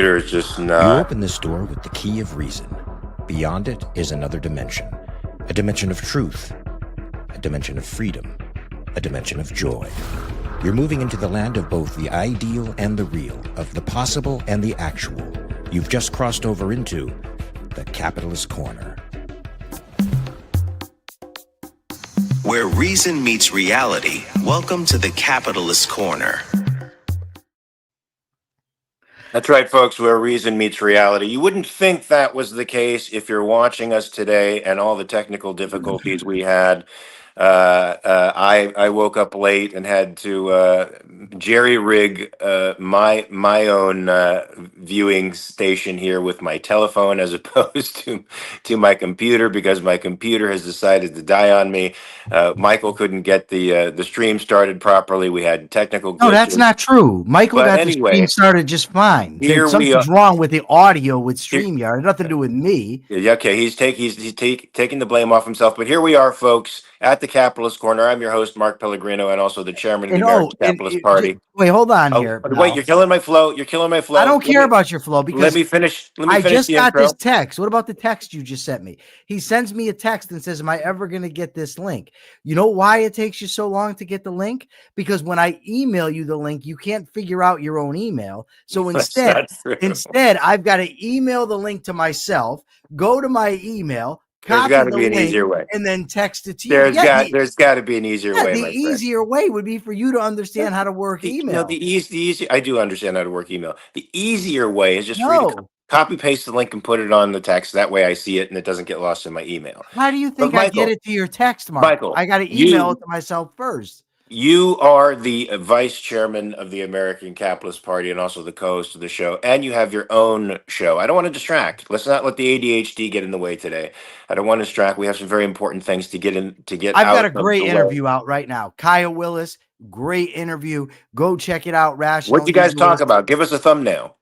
It's just You not. open this door with the key of reason. Beyond it is another dimension. A dimension of truth. A dimension of freedom. A dimension of joy. You're moving into the land of both the ideal and the real, of the possible and the actual. You've just crossed over into the Capitalist Corner. Where reason meets reality, welcome to the Capitalist Corner. That's right, folks, where reason meets reality. You wouldn't think that was the case if you're watching us today and all the technical difficulties we had. I woke up late and had to jerry rig my own viewing station here with my telephone as opposed to my computer, because my computer has decided to die on me. Michael couldn't get the stream started properly. We had technical glitches. No, that's not true. Michael But got anyway, the stream started just fine. here we Something's are. wrong with the audio with StreamYard. It had nothing to do with me. Yeah, okay, he's taking the blame off himself. But here we are, folks, at the Capitalist Corner. I'm your host, Mark Pellegrino, and also the chairman of the American Capitalist Party. Wait, hold on Oh, here. wait, you're killing my flow. You're killing my flow. I don't care about your flow because let me finish. I just the got intro. this text. What about the text you just sent me? He sends me a text and says, "Am I ever going to get this link?" You know why it takes you so long to get the link? Because when I email you the link, you can't figure out your own email. So instead, I've got to email the link to myself, go to my email, copy the link, and then text it to you. There's got to be an easier way. The easier way would be for you to understand how to work email. The easy. I do understand how to work email. The easier way is just for you to copy paste the link and put it on the text. That way I see it and it doesn't get lost in my email. How do you think I get it to your text, Mark? Michael, I got to email it to myself first. You are the vice chairman of the American Capitalist Party and also the co-host of the show, and you have your own show. I don't want to distract. Let's not let the ADHD get in the way today. I don't want to distract. We have some very important things to get in. I've got a great interview out right now. Kaya Willis, great interview. Go check it out. Rational. What do you guys talk about? Give us a thumbnail.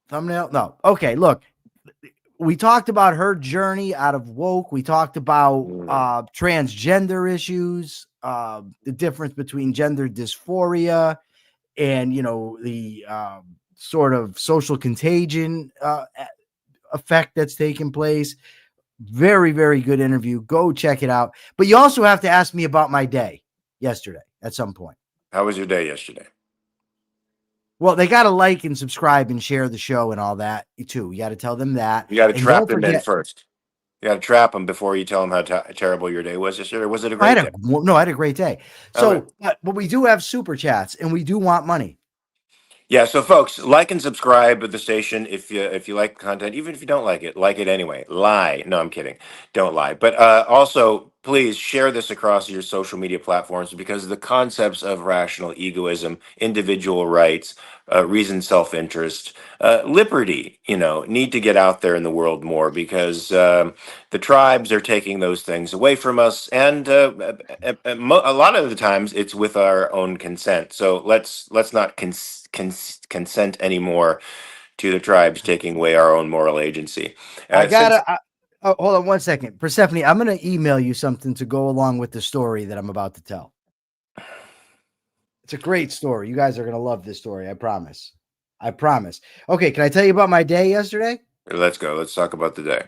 Thumbnail? No. Okay, look. We talked about her journey out of woke. We talked about transgender issues, the difference between gender dysphoria and, the sort of social contagion effect that's taken place. Very, very good interview. Go check it out. But you also have to ask me about my day yesterday at some point. How was your day yesterday? Well, they got to like and subscribe and share the show and all that too. You got to tell them that. You got to trap them in first. You got to trap them before you tell them how terrible your day was yesterday. Was it a great day? No, I had a great day. So, but we do have super chats and we do want money. Yeah, so folks, like and subscribe to the station if you like the content, even if you don't like it anyway. Lie. No, I'm kidding. Don't lie. But also, please share this across your social media platforms, because the concepts of rational egoism, individual rights, reason, self-interest, liberty, need to get out there in the world more, because the tribes are taking those things away from us, and a lot of the times it's with our own consent. So let's not consent anymore to the tribes taking away our own moral agency. Hold on 1 second. Persephone, I'm going to email you something to go along with the story that I'm about to tell. It's a great story. You guys are going to love this story. I promise. Okay. Can I tell you about my day yesterday? Let's go. Let's talk about the day.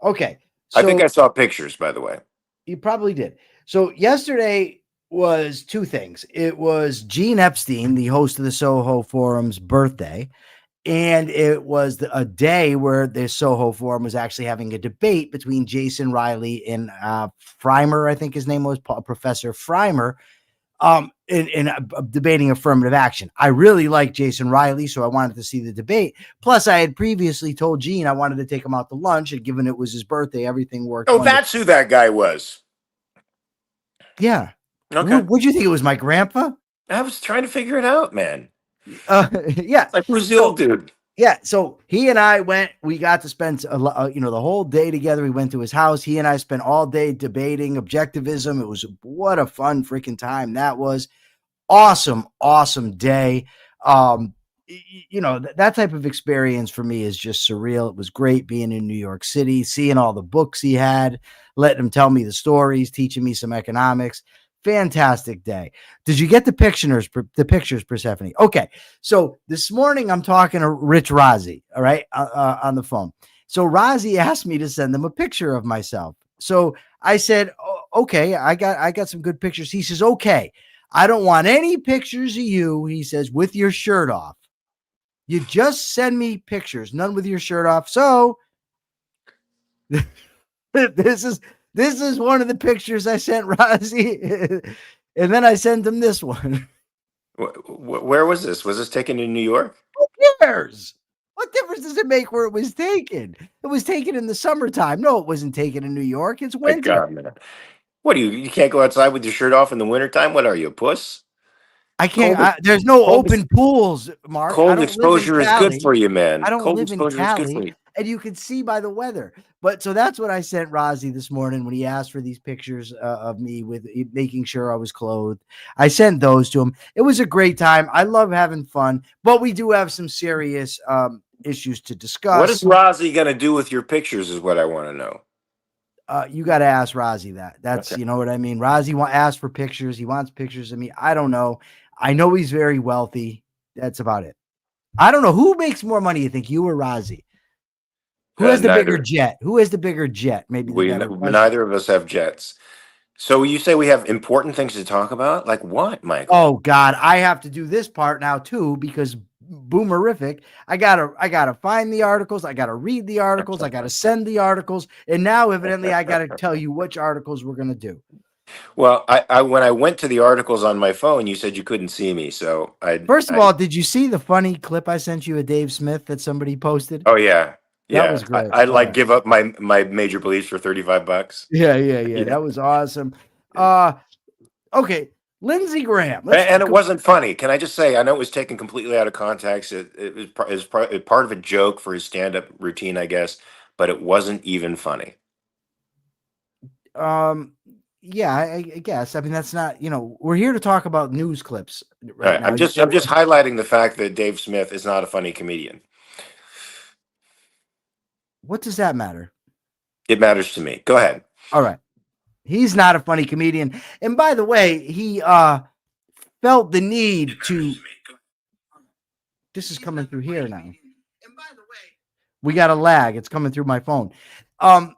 Okay. I think I saw pictures, by the way. You probably did. So yesterday was two things. It was Gene Epstein, the host of the Soho Forum's birthday. And it was a day where the Soho Forum was actually having a debate between Jason Riley and Freimer, I think his name was, Professor Freimer, in debating affirmative action. I really like Jason Riley, so I wanted to see the debate. Plus, I had previously told Gene I wanted to take him out to lunch, and given it was his birthday, everything worked. Oh, that's who that guy was. Yeah. Okay. What'd you think? It was my grandpa? I was trying to figure it out, man. Yeah. Like, who's the old dude? Yeah. So he and I we got to spend, the whole day together. We went to his house. He and I spent all day debating objectivism. What a fun freaking time that was. Awesome day. That type of experience for me is just surreal. It was great being in New York City, seeing all the books he had, letting him tell me the stories, teaching me some economics. Fantastic day. Did you get the pictures, Persephone? Okay. So this morning I'm talking to Rich Rozzi, all right, on the phone. So Rozzi asked me to send them a picture of myself. So I said, okay, I got some good pictures. He says, okay, I don't want any pictures of you, he says, with your shirt off. You just send me pictures, none with your shirt off. So this is one of the pictures I sent Rozzi. And then I sent him this one. Where was this? Was this taken in New York? Who cares? What difference does it make where it was taken? It was taken in the summertime. No, it wasn't taken in New York. It's My winter. God, man. What you can't go outside with your shirt off in the wintertime? What are you, a puss? I can't. There's no open pools, Mark. Cold exposure is good for you, man. I don't Cold live in exposure is good for Cali, you. and you can see by the weather. But so that's what I sent Rozzi this morning when he asked for these pictures of me with making sure I was clothed. I sent those to him. It was a great time. I love having fun, but we do have some serious issues to discuss. What is Rozzi going to do with your pictures is what I want to know. You got to ask Rozzi that. That's, Okay. You know what I mean? Rozzi asked for pictures. He wants pictures of me. I don't know. I know he's very wealthy. That's about it. I don't know. Who makes more money, you think, you or Rozzi? Who has the bigger jet? Who has the bigger jet? Maybe neither of us have jets. So you say we have important things to talk about? Like what, Michael? Oh, God. I have to do this part now, too, because boomerific. I gotta find the articles. I gotta read the articles. I gotta send the articles. And now, evidently, I gotta tell you which articles we're going to do. Well, I when I went to the articles on my phone, you said you couldn't see me. So First of all, did you see the funny clip I sent you of Dave Smith that somebody posted? Oh, yeah. Yeah, that was great. I'd like give up my major beliefs for $35. Yeah. That was awesome. Okay, Lindsey Graham. And it wasn't funny. Can I just say, I know it was taken completely out of context. It was part of a joke for his stand-up routine, I guess, but it wasn't even funny. Yeah, I guess. I mean, that's not, we're here to talk about news clips right now. I'm just highlighting the fact that Dave Smith is not a funny comedian. What does that matter? It matters to me. Go ahead. All right. He's not a funny comedian. And by the way, he felt the need to. This is coming through here now. And by the way, we got a lag. It's coming through my phone. What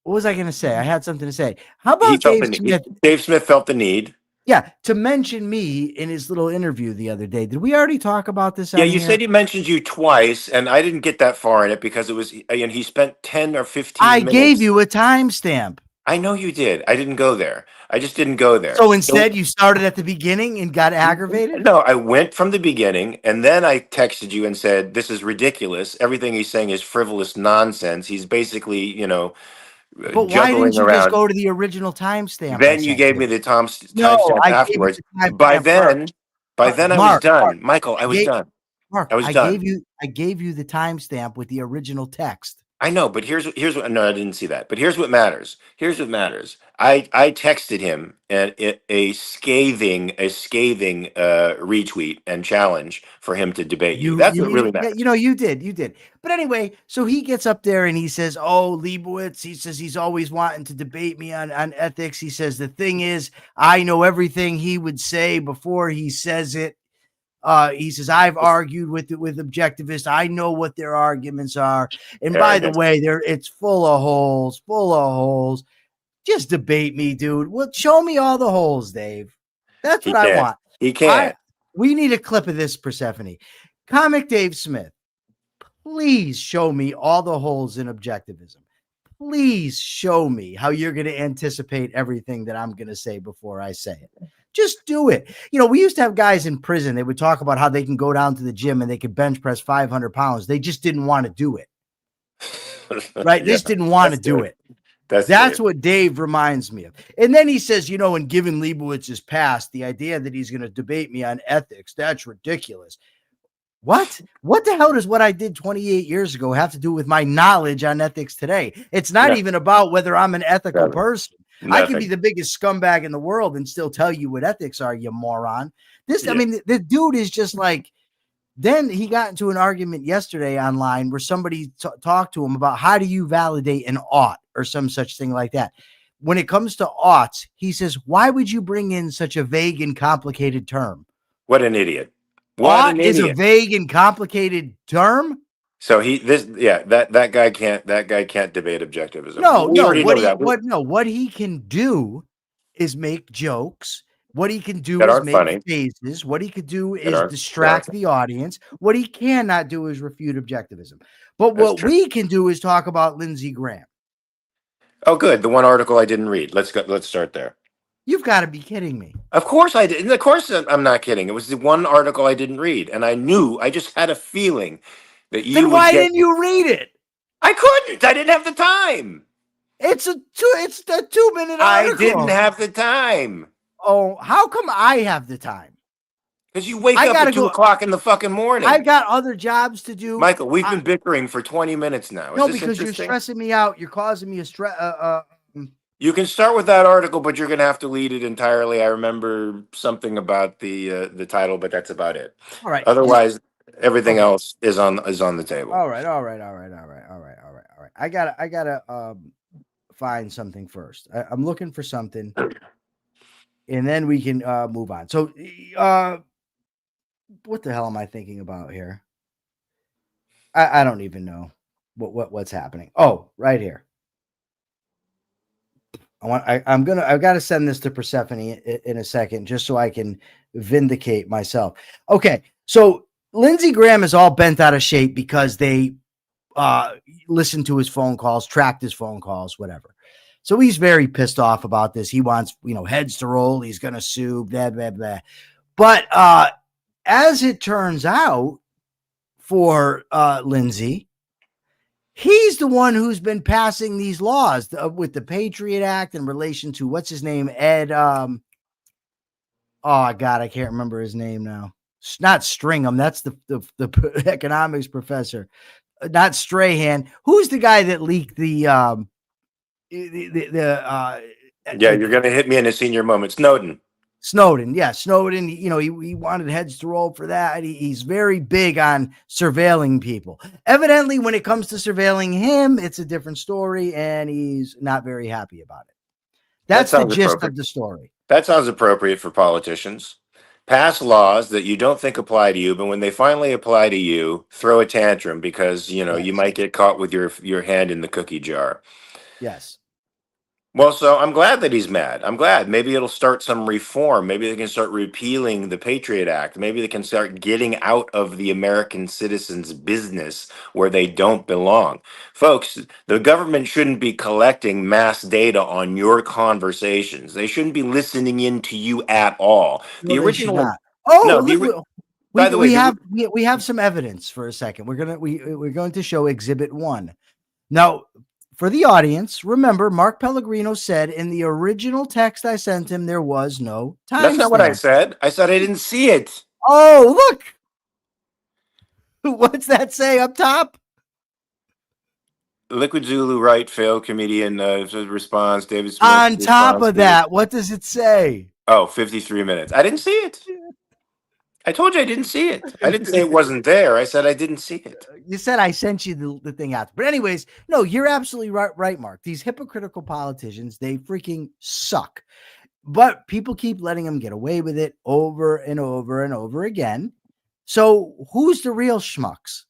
was I going to say? I had something to say. How about Dave Smith? Dave Smith felt the need. Yeah, to mention me in his little interview the other day. Did we already talk about this? Yeah, you said he mentioned you twice, and I didn't get that far in it because it was, and he spent 10 or 15 minutes. I gave you a timestamp. I know you did. I didn't go there. I just didn't go there. So instead, you started at the beginning and got aggravated? No, I went from the beginning, and then I texted you and said, this is ridiculous. Everything he's saying is frivolous nonsense. He's basically, but why didn't you just go to the original timestamp? Then you gave me the timestamp afterwards. By then I was done. Michael, I was done. Mark, I was done. I gave you the timestamp with the original text. I know, but here's what. No, I didn't see that. But here's what matters. I texted him a scathing retweet and challenge for him to debate you. That's what really matters. You did. But anyway, so he gets up there and he says, "Oh, Liebowitz." He says he's always wanting to debate me on ethics. He says the thing is, I know everything he would say before he says it. He says, I've argued with objectivists. I know what their arguments are. And by the way, it's full of holes. Just debate me, dude. Well, show me all the holes, Dave. That's what I want. He can't. We need a clip of this, Persephone. Comic Dave Smith, please show me all the holes in objectivism. Please show me how you're going to anticipate everything that I'm going to say before I say it. Just do it. We used to have guys in prison. They would talk about how they can go down to the gym and they could bench press 500 pounds. They just didn't want to do it. Right? They just didn't want to do it. That's what Dave reminds me of. And then he says, and given Leibowitz's past, the idea that he's going to debate me on ethics, that's ridiculous. What the hell does what I did 28 years ago have to do with my knowledge on ethics today? It's not even about whether I'm an ethical person. Nothing. I could be the biggest scumbag in the world and still tell you what ethics are, you moron. I mean, the dude is just like, then he got into an argument yesterday online where somebody talked to him about how do you validate an ought or some such thing like that. when it comes to aughts, he says, why would you bring in such a vague and complicated term? What an idiot. What Ought an is a idiot. vague and complicated term? So that guy can't debate objectivism. No, We no. already know that. What he can do is make jokes. What he can do That is aren't make funny. faces. What he could do That is aren't distract the audience. What he cannot do is refute objectivism. But That's what true. we can do is talk about Lindsey Graham. Oh, good. The one article I didn't read. Let's go. Let's start there. You've got to be kidding me. Of course I did. And of course I'm not kidding. It was the one article I didn't read, and I just had a feeling that you Then would why get. didn't you read it? I couldn't. I didn't have the time. It's a 2-minute article. I didn't have the time. Oh, how come I have the time? Because you wake I up gotta at 2 go- o'clock in the fucking morning. I've got other jobs to do. Michael, we've been bickering for 20 minutes now. Is No, this because you're interesting? stressing me out. You're causing me a stress. You can start with that article, but you're going to have to lead it entirely. I remember something about the title, but that's about it. All right. Otherwise, everything Okay. else is on the table. All right. I gotta find something first. I'm looking for something, and then we can move on. So, what the hell am I thinking about here? I don't even know what's happening. Oh, right here. I've got to send this to Persephone in a second, just so I can vindicate myself. Okay, so Lindsey Graham is all bent out of shape because they listened to his phone calls, tracked his phone calls, whatever. So he's very pissed off about this. He wants, heads to roll. He's going to sue, blah, blah, blah. But as it turns out for Lindsey, he's the one who's been passing these laws with the Patriot Act in relation to what's his name, Ed. Oh God, I can't remember his name now. It's not Stringham. That's the economics professor. Not Strahan. Who's the guy that leaked the Yeah, you're going to hit me in a senior moment. Snowden. Yeah, Snowden. He wanted heads to roll for that. He's very big on surveilling people. Evidently, when it comes to surveilling him, it's a different story, and he's not very happy about it. That's the gist of the story. That sounds appropriate for politicians. Pass laws that you don't think apply to you, but when they finally apply to you, throw a tantrum because you might get caught with your hand in the cookie jar. Yes. Well, so I'm glad that he's mad. I'm glad. Maybe it'll start some reform. Maybe they can start repealing the Patriot Act. Maybe they can start getting out of the American citizens' business where they don't belong. Folks, the government shouldn't be collecting mass data on your conversations. They shouldn't be listening in to you at all. No, The original. not. Oh, No, look, by the way, we have some evidence for a second. We're going to show Exhibit 1. Now, for the audience, remember, Mark Pellegrino said in the original text I sent him, there was no time. That's not what I said. I said I didn't see it. Oh, look. What's that say up top? Liquid Zulu right failed comedian response. David Smith. On top of that, what does it say? Oh, 53 minutes. I didn't see it. I told you I didn't see it. I didn't say it wasn't there. I said I didn't see it. You said I sent you the thing out. But anyways, no, you're absolutely right, Mark. These hypocritical politicians, they freaking suck. But people keep letting them get away with it over and over and over again. So who's the real schmucks?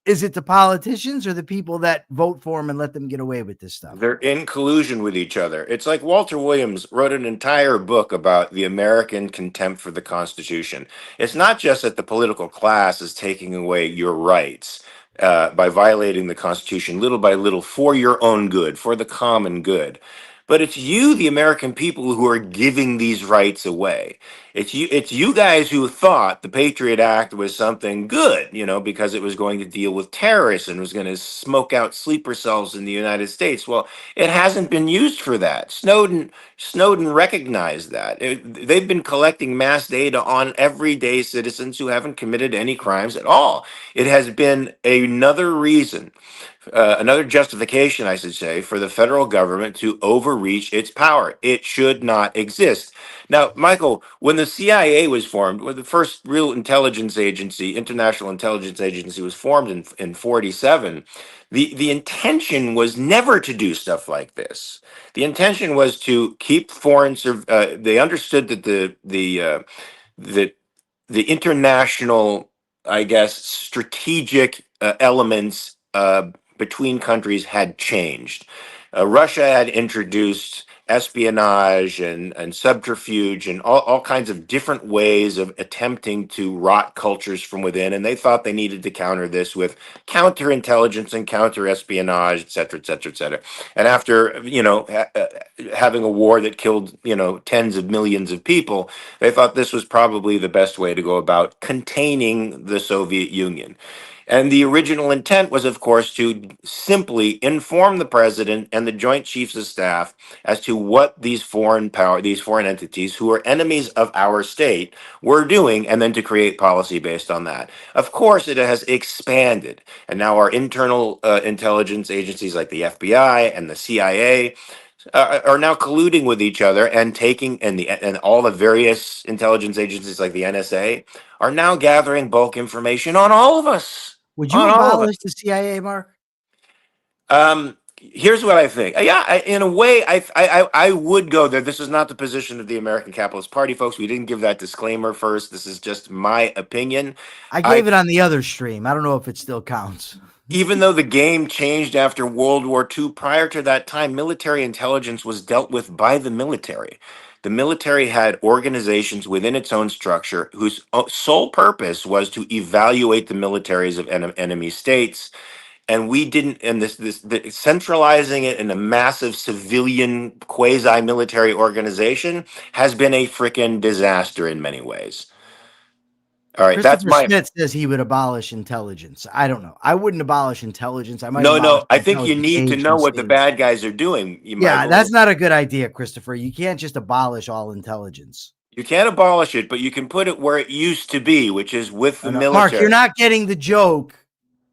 Is it the politicians or the people that vote for them and let them get away with this stuff? They're in collusion with each other. It's like Walter Williams wrote an entire book about the American contempt for the Constitution. It's not just that the political class is taking away your rights by violating the Constitution little by little for your own good, for the common good. But it's you, the American people, who are giving these rights away. It's you guys who thought the Patriot Act was something good, because it was going to deal with terrorists and was going to smoke out sleeper cells in the United States. Well, it hasn't been used for that. Snowden recognized that. They've been collecting mass data on everyday citizens who haven't committed any crimes at all. It has been another reason. Another justification, I should say, for the federal government to overreach its power. It should not exist. Now, Michael, when the CIA was formed, well, the first real intelligence agency, international intelligence agency, was formed in 47. The intention was never to do stuff like this. The intention was to keep they understood that the international, I guess, strategic elements between countries had changed. Russia had introduced espionage and subterfuge and all kinds of different ways of attempting to rot cultures from within. And they thought they needed to counter this with counterintelligence and counter-espionage, et cetera, et cetera, et cetera. And after, having a war that killed, tens of millions of people, they thought this was probably the best way to go about containing the Soviet Union. And the original intent was, of course, to simply inform the president and the Joint Chiefs of Staff as to what these foreign entities who are enemies of our state were doing, and then to create policy based on that. Of course, it has expanded, and now our internal intelligence agencies like the FBI and the CIA are now colluding with each other and and all the various intelligence agencies like the NSA are now gathering bulk information on all of us. Would you abolish the CIA, Mark? Here's what I think. Yeah, in a way, I would go there. This is not the position of the American Capitalist Party, folks. We didn't give that disclaimer first. This is just my opinion. I gave it on the other stream. I don't know if it still counts. Even though the game changed after World War II, prior to that time, military intelligence was dealt with by the military. The military had organizations within its own structure whose sole purpose was to evaluate the militaries of enemy states. And we didn't, and centralizing it in a massive civilian quasi-military organization has been a freaking disaster in many ways. All right, that's my. Smith says he would abolish intelligence. I don't know. I wouldn't abolish intelligence. I might. No. I think you need to know what the bad guys are doing. That's not a good idea, Christopher. You can't just abolish all intelligence. You can't abolish it, but you can put it where it used to be, which is with the military. Mark, you're not getting the joke.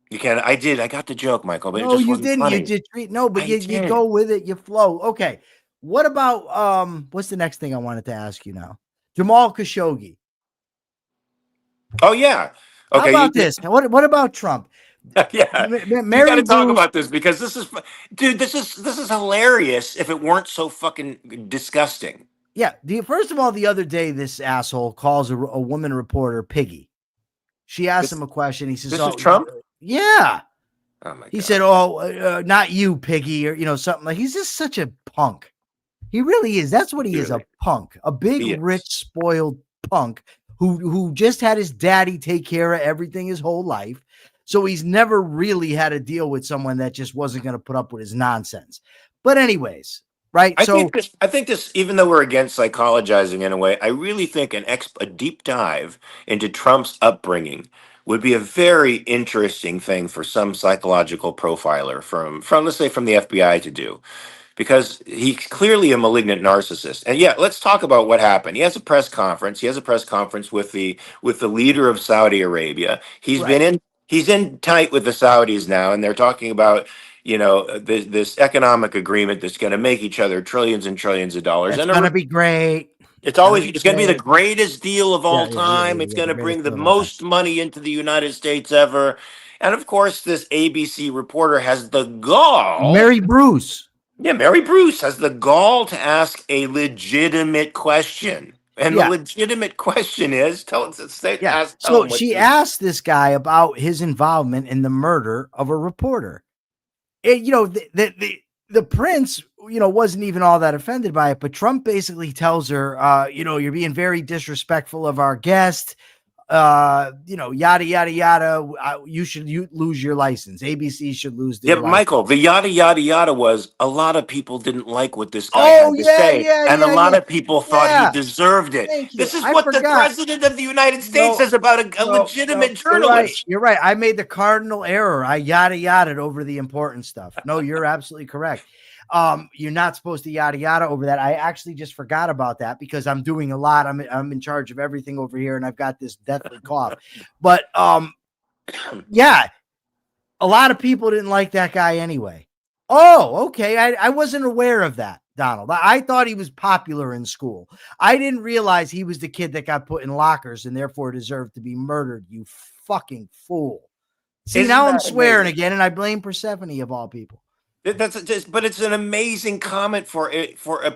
You can. I did. I got the joke, Michael. But no, you didn't. Funny. You did treat. No, but you go with it. You flow. Okay. What about what's the next thing I wanted to ask you now? Jamal Khashoggi. Oh yeah. Okay. How about this? What about Trump? Yeah. You got to talk about this because this is, dude. This is hilarious. If it weren't so fucking disgusting. Yeah. First of all, the other day, this asshole calls a woman reporter Piggy. She asked him a question. He says, "This is Trump." Yeah. Oh my God. He said, "Oh, not you, Piggy," or something like. He's just such a punk. He really is. That's what he is, a punk, a big, rich, spoiled punk who just had his daddy take care of everything his whole life. So he's never really had to deal with someone that just wasn't going to put up with his nonsense. But anyways, right? I think this, even though we're against psychologizing in a way, I really think a deep dive into Trump's upbringing would be a very interesting thing for some psychological profiler from let's say from the FBI to do. Because he's clearly a malignant narcissist. And yeah, let's talk about what happened. He has a press conference. He has a press conference with the leader of Saudi Arabia. He's in tight with the Saudis now, and they're talking about this economic agreement that's going to make each other trillions and trillions of dollars. It's going to be great. It's going to be the greatest deal of all time. It's going to bring the most money into the United States ever. And of course, this ABC reporter has the gall. Mary Bruce. Yeah, Mary Bruce has the gall to ask a legitimate question. And the legitimate question is, she asked this guy about his involvement in the murder of a reporter. The prince, wasn't even all that offended by it, but Trump basically tells her, you're being very disrespectful of our guest. Yada, yada, yada. You should lose your license. ABC should lose their license. Michael, the yada, yada, yada was a lot of people didn't like what this guy had to say. And a lot of people thought he deserved it. This is what the president of the United States says about a legitimate journalist. You're right. I made the cardinal error. I yada, yada over the important stuff. No, you're absolutely correct. You're not supposed to yada yada over that. I actually just forgot about that because I'm doing a lot. I'm in charge of everything over here, and I've got this deathly cough. But a lot of people didn't like that guy anyway. Oh, okay. I wasn't aware of that, Donald. I thought he was popular in school. I didn't realize he was the kid that got put in lockers and therefore deserved to be murdered. You fucking fool. See, Isn't now I'm that swearing amazing? again, and I blame Persephone of all people. That's just, but it's an amazing comment for it for a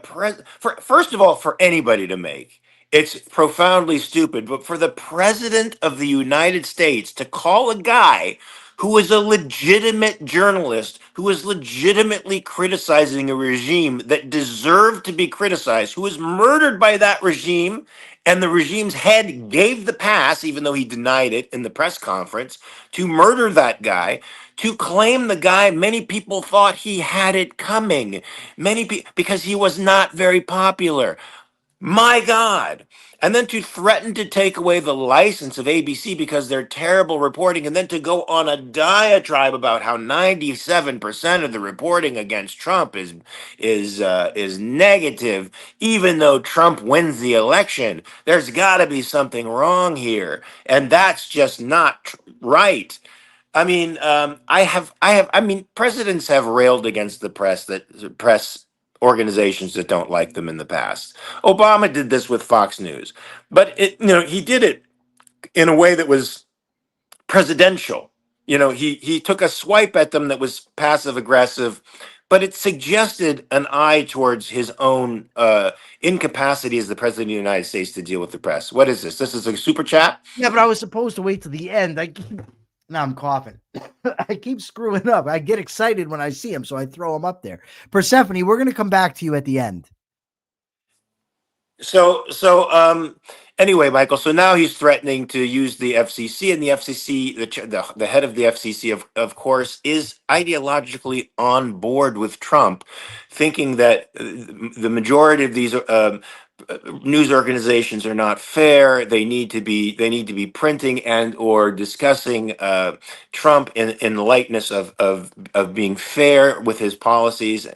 for first of all for anybody to make. It's profoundly stupid, but for the president of the United States to call a guy who is a legitimate journalist, who is legitimately criticizing a regime that deserved to be criticized, who was murdered by that regime, and the regime's head gave the pass, even though he denied it in the press conference, to murder that guy, to claim the guy many people thought he had it coming, many people because he was not very popular. My God. And then to threaten to take away the license of ABC because they're terrible reporting, and then to go on a diatribe about how 97% of the reporting against Trump is negative, even though Trump wins the election. There's got to be something wrong here, and that's just not right. I mean, I mean, presidents have railed against the press organizations that don't like them in the past. Obama did this with Fox News, but he did it in a way that was presidential. He took a swipe at them that was passive aggressive, but it suggested an eye towards his own incapacity as the president of the United States to deal with the press. What is this? This is a super chat. Yeah, but I was supposed to wait to the end. Now I'm coughing. I keep screwing up. I get excited when I see him, so I throw him up there. Persephone, we're going to come back to you at the end. Anyway, Michael, so now he's threatening to use the FCC, and the FCC, the head of the FCC, of course, is ideologically on board with Trump, thinking that the majority of these news organizations are not fair. They need to be printing and or discussing Trump in the likeness of being fair with his policies,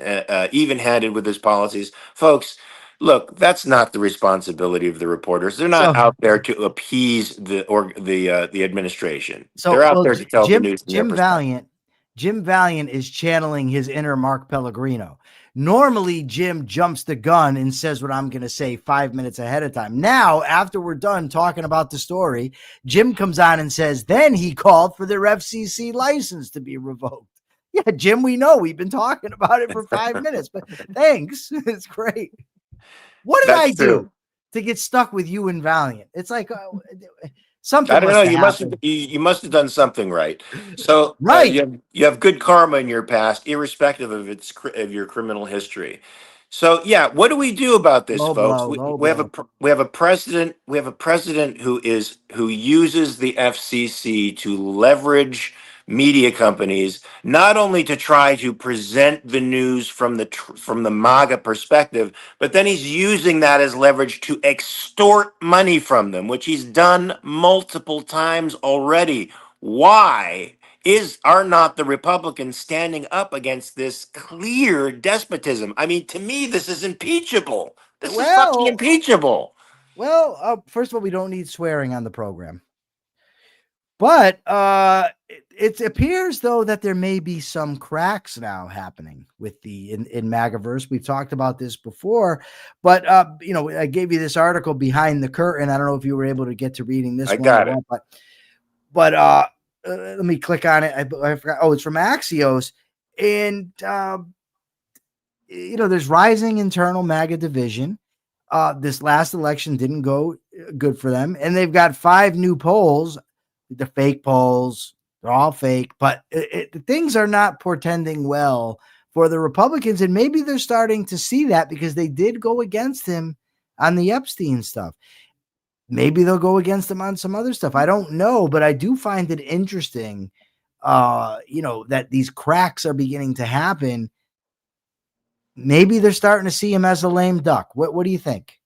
even-handed with his policies, folks. Look, that's not the responsibility of the reporters. They're not So, out there to appease the administration. They're out well, there to tell the Jim news from their Jim perspective. Valiant, Jim Valiant is channeling his inner Mark Pellegrino. Normally, Jim jumps the gun and says what I'm going to say 5 minutes ahead of time. Now, after we're done talking about the story, Jim comes on and says, then he called for their FCC license to be revoked. Yeah, Jim, we know we've been talking about it for 5 minutes, but thanks. It's great. What did I That's true. do to get stuck with you and Valiant? It's like something I don't must know. have You happened. you must have done something right. So Right. you have good karma in your past, irrespective of your criminal history. So yeah, what do we do about this, Low folks? blow, We, low we have a blow. pr- we have a president who uses the FCC to leverage media companies, not only to try to present the news from the MAGA perspective, but then he's using that as leverage to extort money from them, which he's done multiple times already. Why are not the Republicans standing up against this clear despotism? I mean, to me, this is impeachable. This is fucking Well, impeachable. first of all, we don't need swearing on the program. But it appears though that there may be some cracks now happening with in MAGAverse. We've talked about this before, but I gave you this article behind the curtain. I don't know if you were able to get to reading this I one or got it. what, but let me click on it. I forgot. Oh, it's from Axios, and there's rising internal MAGA division. This last election didn't go good for them, and they've got 5 new polls. The fake polls, they're all fake, but things are not portending well for the Republicans, and maybe they're starting to see that because they did go against him on the Epstein stuff. Maybe they'll go against him on some other stuff. I don't know, but I do find it interesting, that these cracks are beginning to happen. Maybe they're starting to see him as a lame duck. What do you think?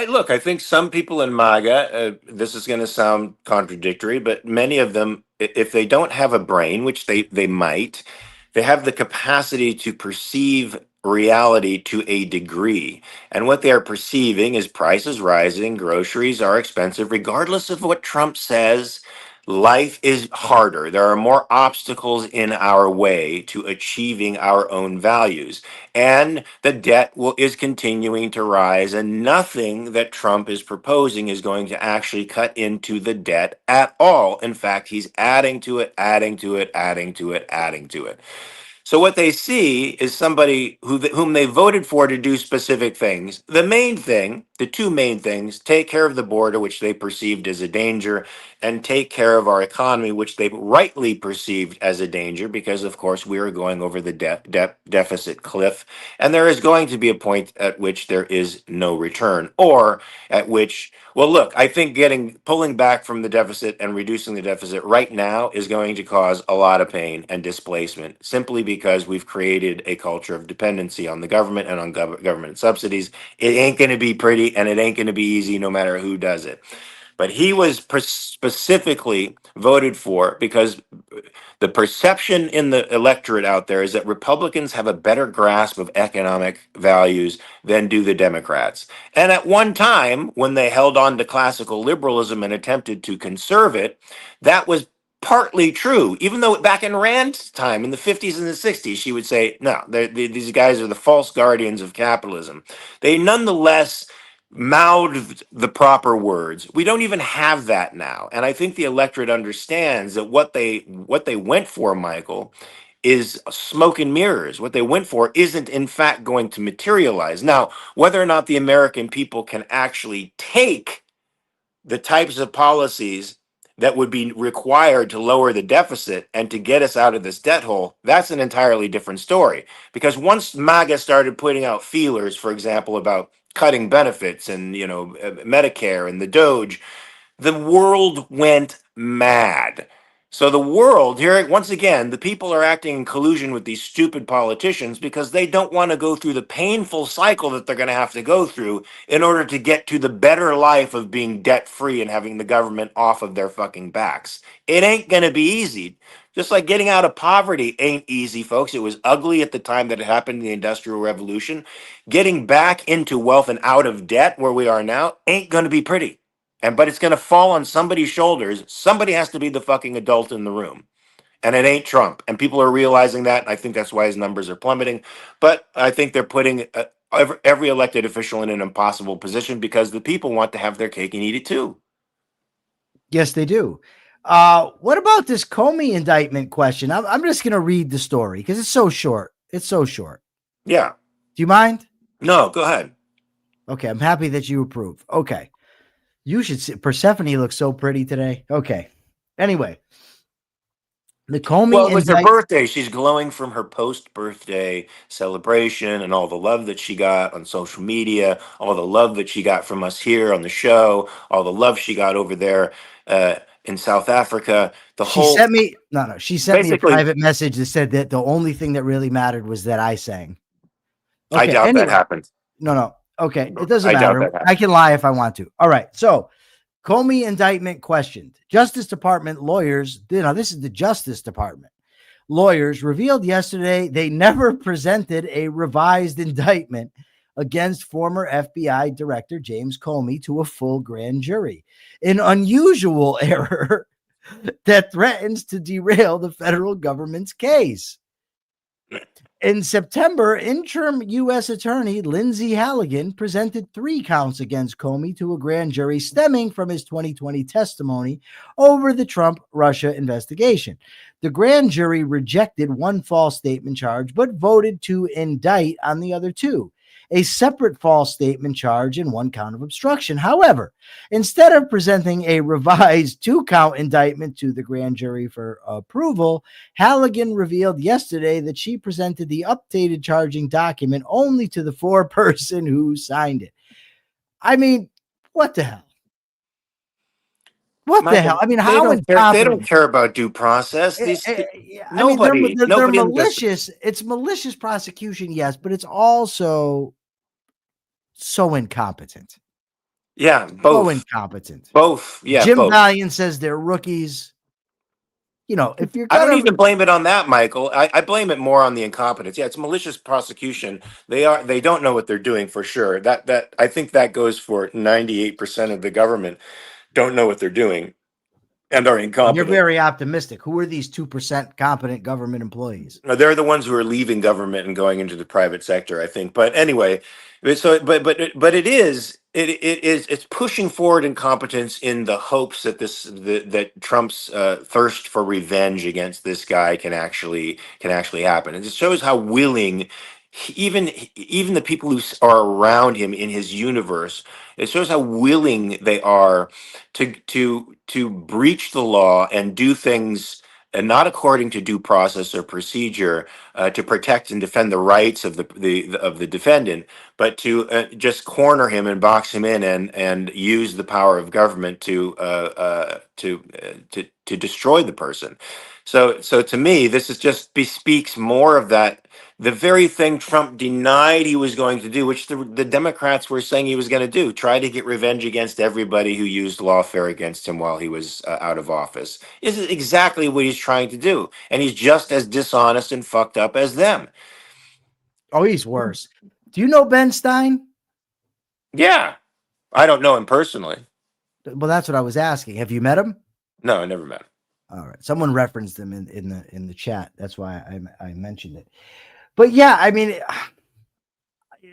Look, I think some people in MAGA, this is going to sound contradictory, but many of them, if they don't have a brain, which they might, they have the capacity to perceive reality to a degree. And what they are perceiving is prices rising, groceries are expensive, regardless of what Trump says. Life is harder. There are more obstacles in our way to achieving our own values. And the debt is continuing to rise. And nothing that Trump is proposing is going to actually cut into the debt at all. In fact, he's adding to it, adding to it, adding to it, adding to it. So what they see is somebody whom they voted for to do specific things. The main thing, the two main things, take care of the border, which they perceived as a danger, and take care of our economy, which they rightly perceived as a danger, because of course we are going over the deficit cliff, and there is going to be a point at which there is no return, or at which, well, look, I think pulling back from the deficit and reducing the deficit right now is going to cause a lot of pain and displacement, simply because we've created a culture of dependency on the government and on government subsidies. It ain't going to be pretty, and it ain't going to be easy, no matter who does it. But he was specifically voted for because the perception in the electorate out there is that Republicans have a better grasp of economic values than do the Democrats. And at one time, when they held on to classical liberalism and attempted to conserve it, that was partly true. Even though back in Rand's time, in the 50s and the 60s, she would say, no, these guys are the false guardians of capitalism. They nonetheless mouthed the proper words. We don't even have that now. And I think the electorate understands that what they went for, Michael, is smoke and mirrors. What they went for isn't in fact going to materialize. Now, whether or not the American people can actually take the types of policies that would be required to lower the deficit and to get us out of this debt hole, that's an entirely different story. Because once MAGA started putting out feelers, for example, about cutting benefits and Medicare and the Doge, the world went mad. So the world here, once again, the people are acting in collusion with these stupid politicians because they don't want to go through the painful cycle that they're going to have to go through in order to get to the better life of being debt free and having the government off of their fucking backs. It ain't going to be easy. Just like getting out of poverty ain't easy, folks. It was ugly at the time that it happened in the Industrial Revolution. Getting back into wealth and out of debt where we are now ain't going to be pretty. But it's going to fall on somebody's shoulders. Somebody has to be the fucking adult in the room. And it ain't Trump. And people are realizing that. And I think that's why his numbers are plummeting. But I think they're putting every elected official in an impossible position because the people want to have their cake and eat it too. Yes, they do. What about this Comey indictment question? I'm just going to read the story because it's so short. It's so short. Yeah. Do you mind? No, go ahead. Okay. I'm happy that you approve. Okay. You should see Persephone looks so pretty today. Okay. Anyway, the Comey. Well, it was her birthday. She's glowing from her post-birthday celebration and all the love that she got on social media, all the love that she got from us here on the show, all the love she got over there in South Africa. She sent me a private message that said that the only thing that really mattered was that I sang. Okay, I doubt that happened. No. Okay, it doesn't matter. I can lie if I want to. All right, so Comey indictment questioned. Justice Department lawyers, this is the Justice Department. Lawyers revealed yesterday they never presented a revised indictment against former FBI Director James Comey to a full grand jury, an unusual error that threatens to derail the federal government's case. In September, interim U.S. Attorney Lindsay Halligan presented 3 counts against Comey to a grand jury stemming from his 2020 testimony over the Trump-Russia investigation. The grand jury rejected 1 false statement charge, but voted to indict on the other 2. A separate false statement charge and 1 count of obstruction. However, instead of presenting a revised 2-count indictment to the grand jury for approval, Halligan revealed yesterday that she presented the updated charging document only to the 4-person who signed it. I mean, what the hell? What the hell? I mean, how incompetent? They don't care about due process. They're malicious. It's malicious prosecution, yes, but it's also so incompetent. Yeah, both. So incompetent. Both. Yeah, Jim Valiant says they're rookies. If you're I don't even blame it on that, Michael. I blame it more on the incompetence. Yeah, it's malicious prosecution. They don't know what they're doing for sure. That I think that goes for 98% of the government. Don't know what they're doing. and are You're incompetent. very optimistic. Who are these 2% competent government employees? They're the ones who are leaving government and going into the private sector, I think. But anyway, it's pushing forward incompetence in the hopes that that Trump's thirst for revenge against this guy can actually happen. And it shows how willing even the people who are around him in his universe. It shows how willing they are to breach the law and do things and not according to due process or procedure, to protect and defend the rights of the defendant, but to just corner him and box him in and use the power of government to destroy the person. So to me, this is just bespeaks more of that. The very thing Trump denied he was going to do, which the Democrats were saying he was going to do, try to get revenge against everybody who used lawfare against him while he was out of office, is exactly what he's trying to do. And he's just as dishonest and fucked up as them. Oh, he's worse. Do you know Ben Stein? Yeah. I don't know him personally. Well, that's what I was asking. Have you met him? No, I never met him. All right. Someone referenced him in the chat. That's why I mentioned it. But yeah, I mean,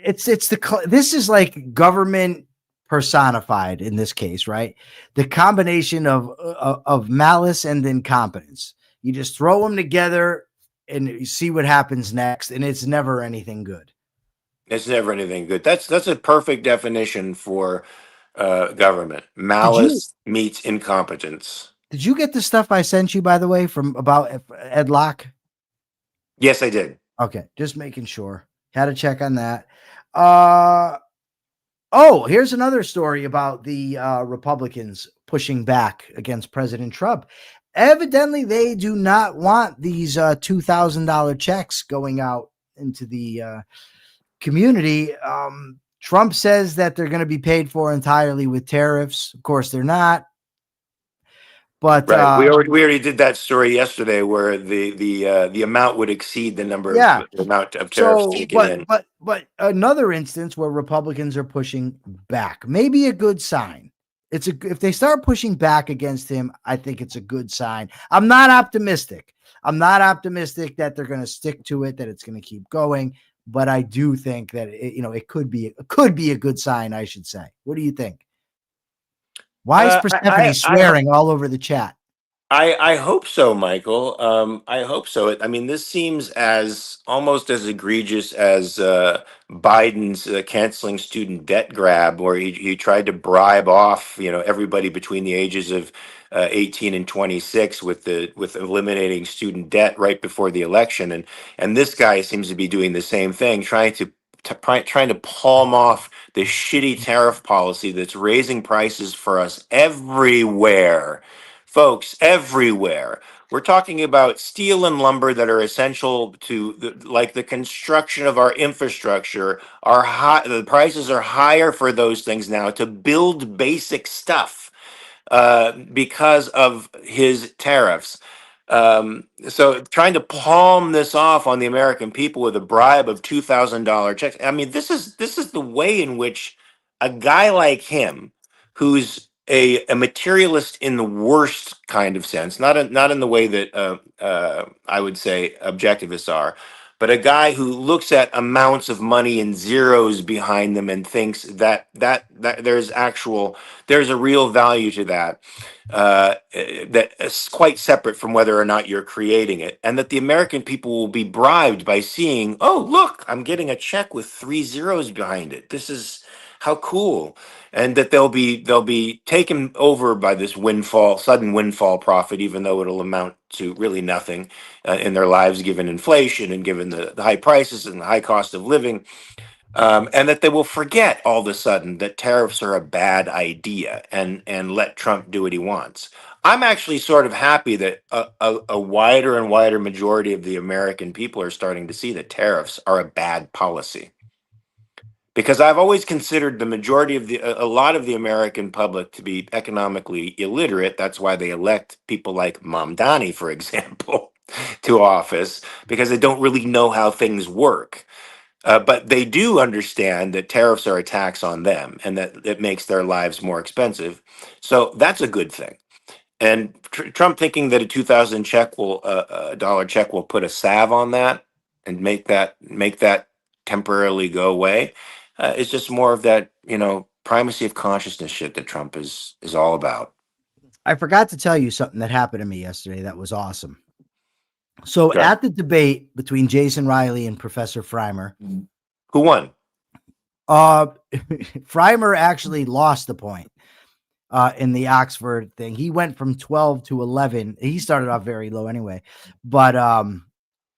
this is like government personified in this case, right? The combination of malice and incompetence. You just throw them together and you see what happens next, and it's never anything good. It's never anything good. That's a perfect definition for government. Malice meets incompetence. Did you get the stuff I sent you, by the way, from about Ed Locke? Yes, I did. Okay, just making sure. Had to check on that. Here's another story about the Republicans pushing back against President Trump. Evidently, they do not want these $2,000 checks going out into the community. Trump says that they're going to be paid for entirely with tariffs. Of course, they're not. But right. We already did that story yesterday, where the amount would exceed the amount of tariffs taken in. But another instance where Republicans are pushing back, maybe a good sign. If they start pushing back against him, I think it's a good sign. I'm not optimistic. That they're going to stick to it, that it's going to keep going. But I do think that it could be a good sign, I should say. What do you think? Why is Persephone swearing all over the chat? I hope so, Michael. I hope so. I mean, this seems almost as egregious as Biden's canceling student debt grab, where he tried to bribe off, everybody between the ages of 18 and 26 with eliminating student debt right before the election, and this guy seems to be doing the same thing, trying to palm off the shitty tariff policy that's raising prices for us everywhere. Folks, everywhere. We're talking about steel and lumber that are essential to the construction of our infrastructure. The prices are higher for those things now to build basic stuff because of his tariffs. So trying to palm this off on the American people with a bribe of $2,000 checks. I mean, this is the way in which a guy like him, who's a materialist in the worst kind of sense, not in the way that I would say objectivists are, but a guy who looks at amounts of money and zeros behind them and thinks that there's a real value to that. That is quite separate from whether or not you're creating it, and that the American people will be bribed by seeing, oh, look, I'm getting a check with 3 zeros behind it. This is how cool. And that they'll be taken over by this sudden windfall profit, even though it'll amount to really nothing in their lives, given inflation and given the high prices and the high cost of living. And that they will forget all of a sudden that tariffs are a bad idea and let Trump do what he wants. I'm actually sort of happy that a wider and wider majority of the American people are starting to see that tariffs are a bad policy. Because I've always considered the majority of a lot of the American public to be economically illiterate. That's why they elect people like Mamdani, for example, to office, because they don't really know how things work. But they do understand that tariffs are a tax on them and that it makes their lives more expensive. So that's a good thing. And Trump thinking that a 2,000 check will dollar check will put a salve on that and make that temporarily go away. It's just more of that, primacy of consciousness shit that Trump is all about. I forgot to tell you something that happened to me yesterday that was awesome. So Good. at the debate between Jason Riley and Professor Freimer, Who won? Freimer actually lost the point in the Oxford thing. He went from 12 to 11. He started off very low anyway, but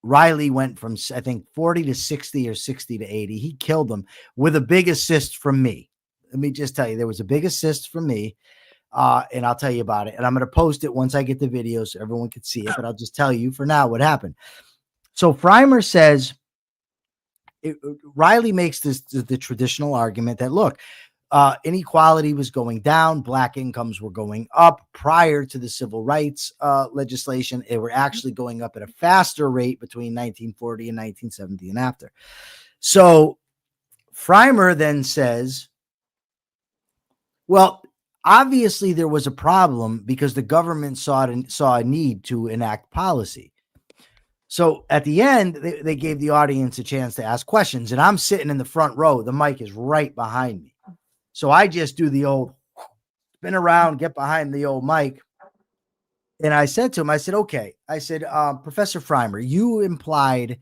Riley went from, I think, 40 to 60 or 60 to 80. He killed him with a big assist from me. Let me just tell you, there was a big assist from me. And I'll tell you about it. And I'm going to post it once I get the video so everyone can see it. But I'll just tell you for now what happened. So Freimer says, Riley makes the traditional argument that, look, inequality was going down. Black incomes were going up prior to the civil rights legislation. They were actually going up at a faster rate between 1940 and 1970 and after. So Freimer then says, well, obviously there was a problem because the government saw a need to enact policy. So at the end, they gave the audience a chance to ask questions, and I'm sitting in the front row. The mic is right behind me. So I just do the old spin around, get behind the old mic. And I said to him, I said, okay. I said, Professor Freimer, you implied,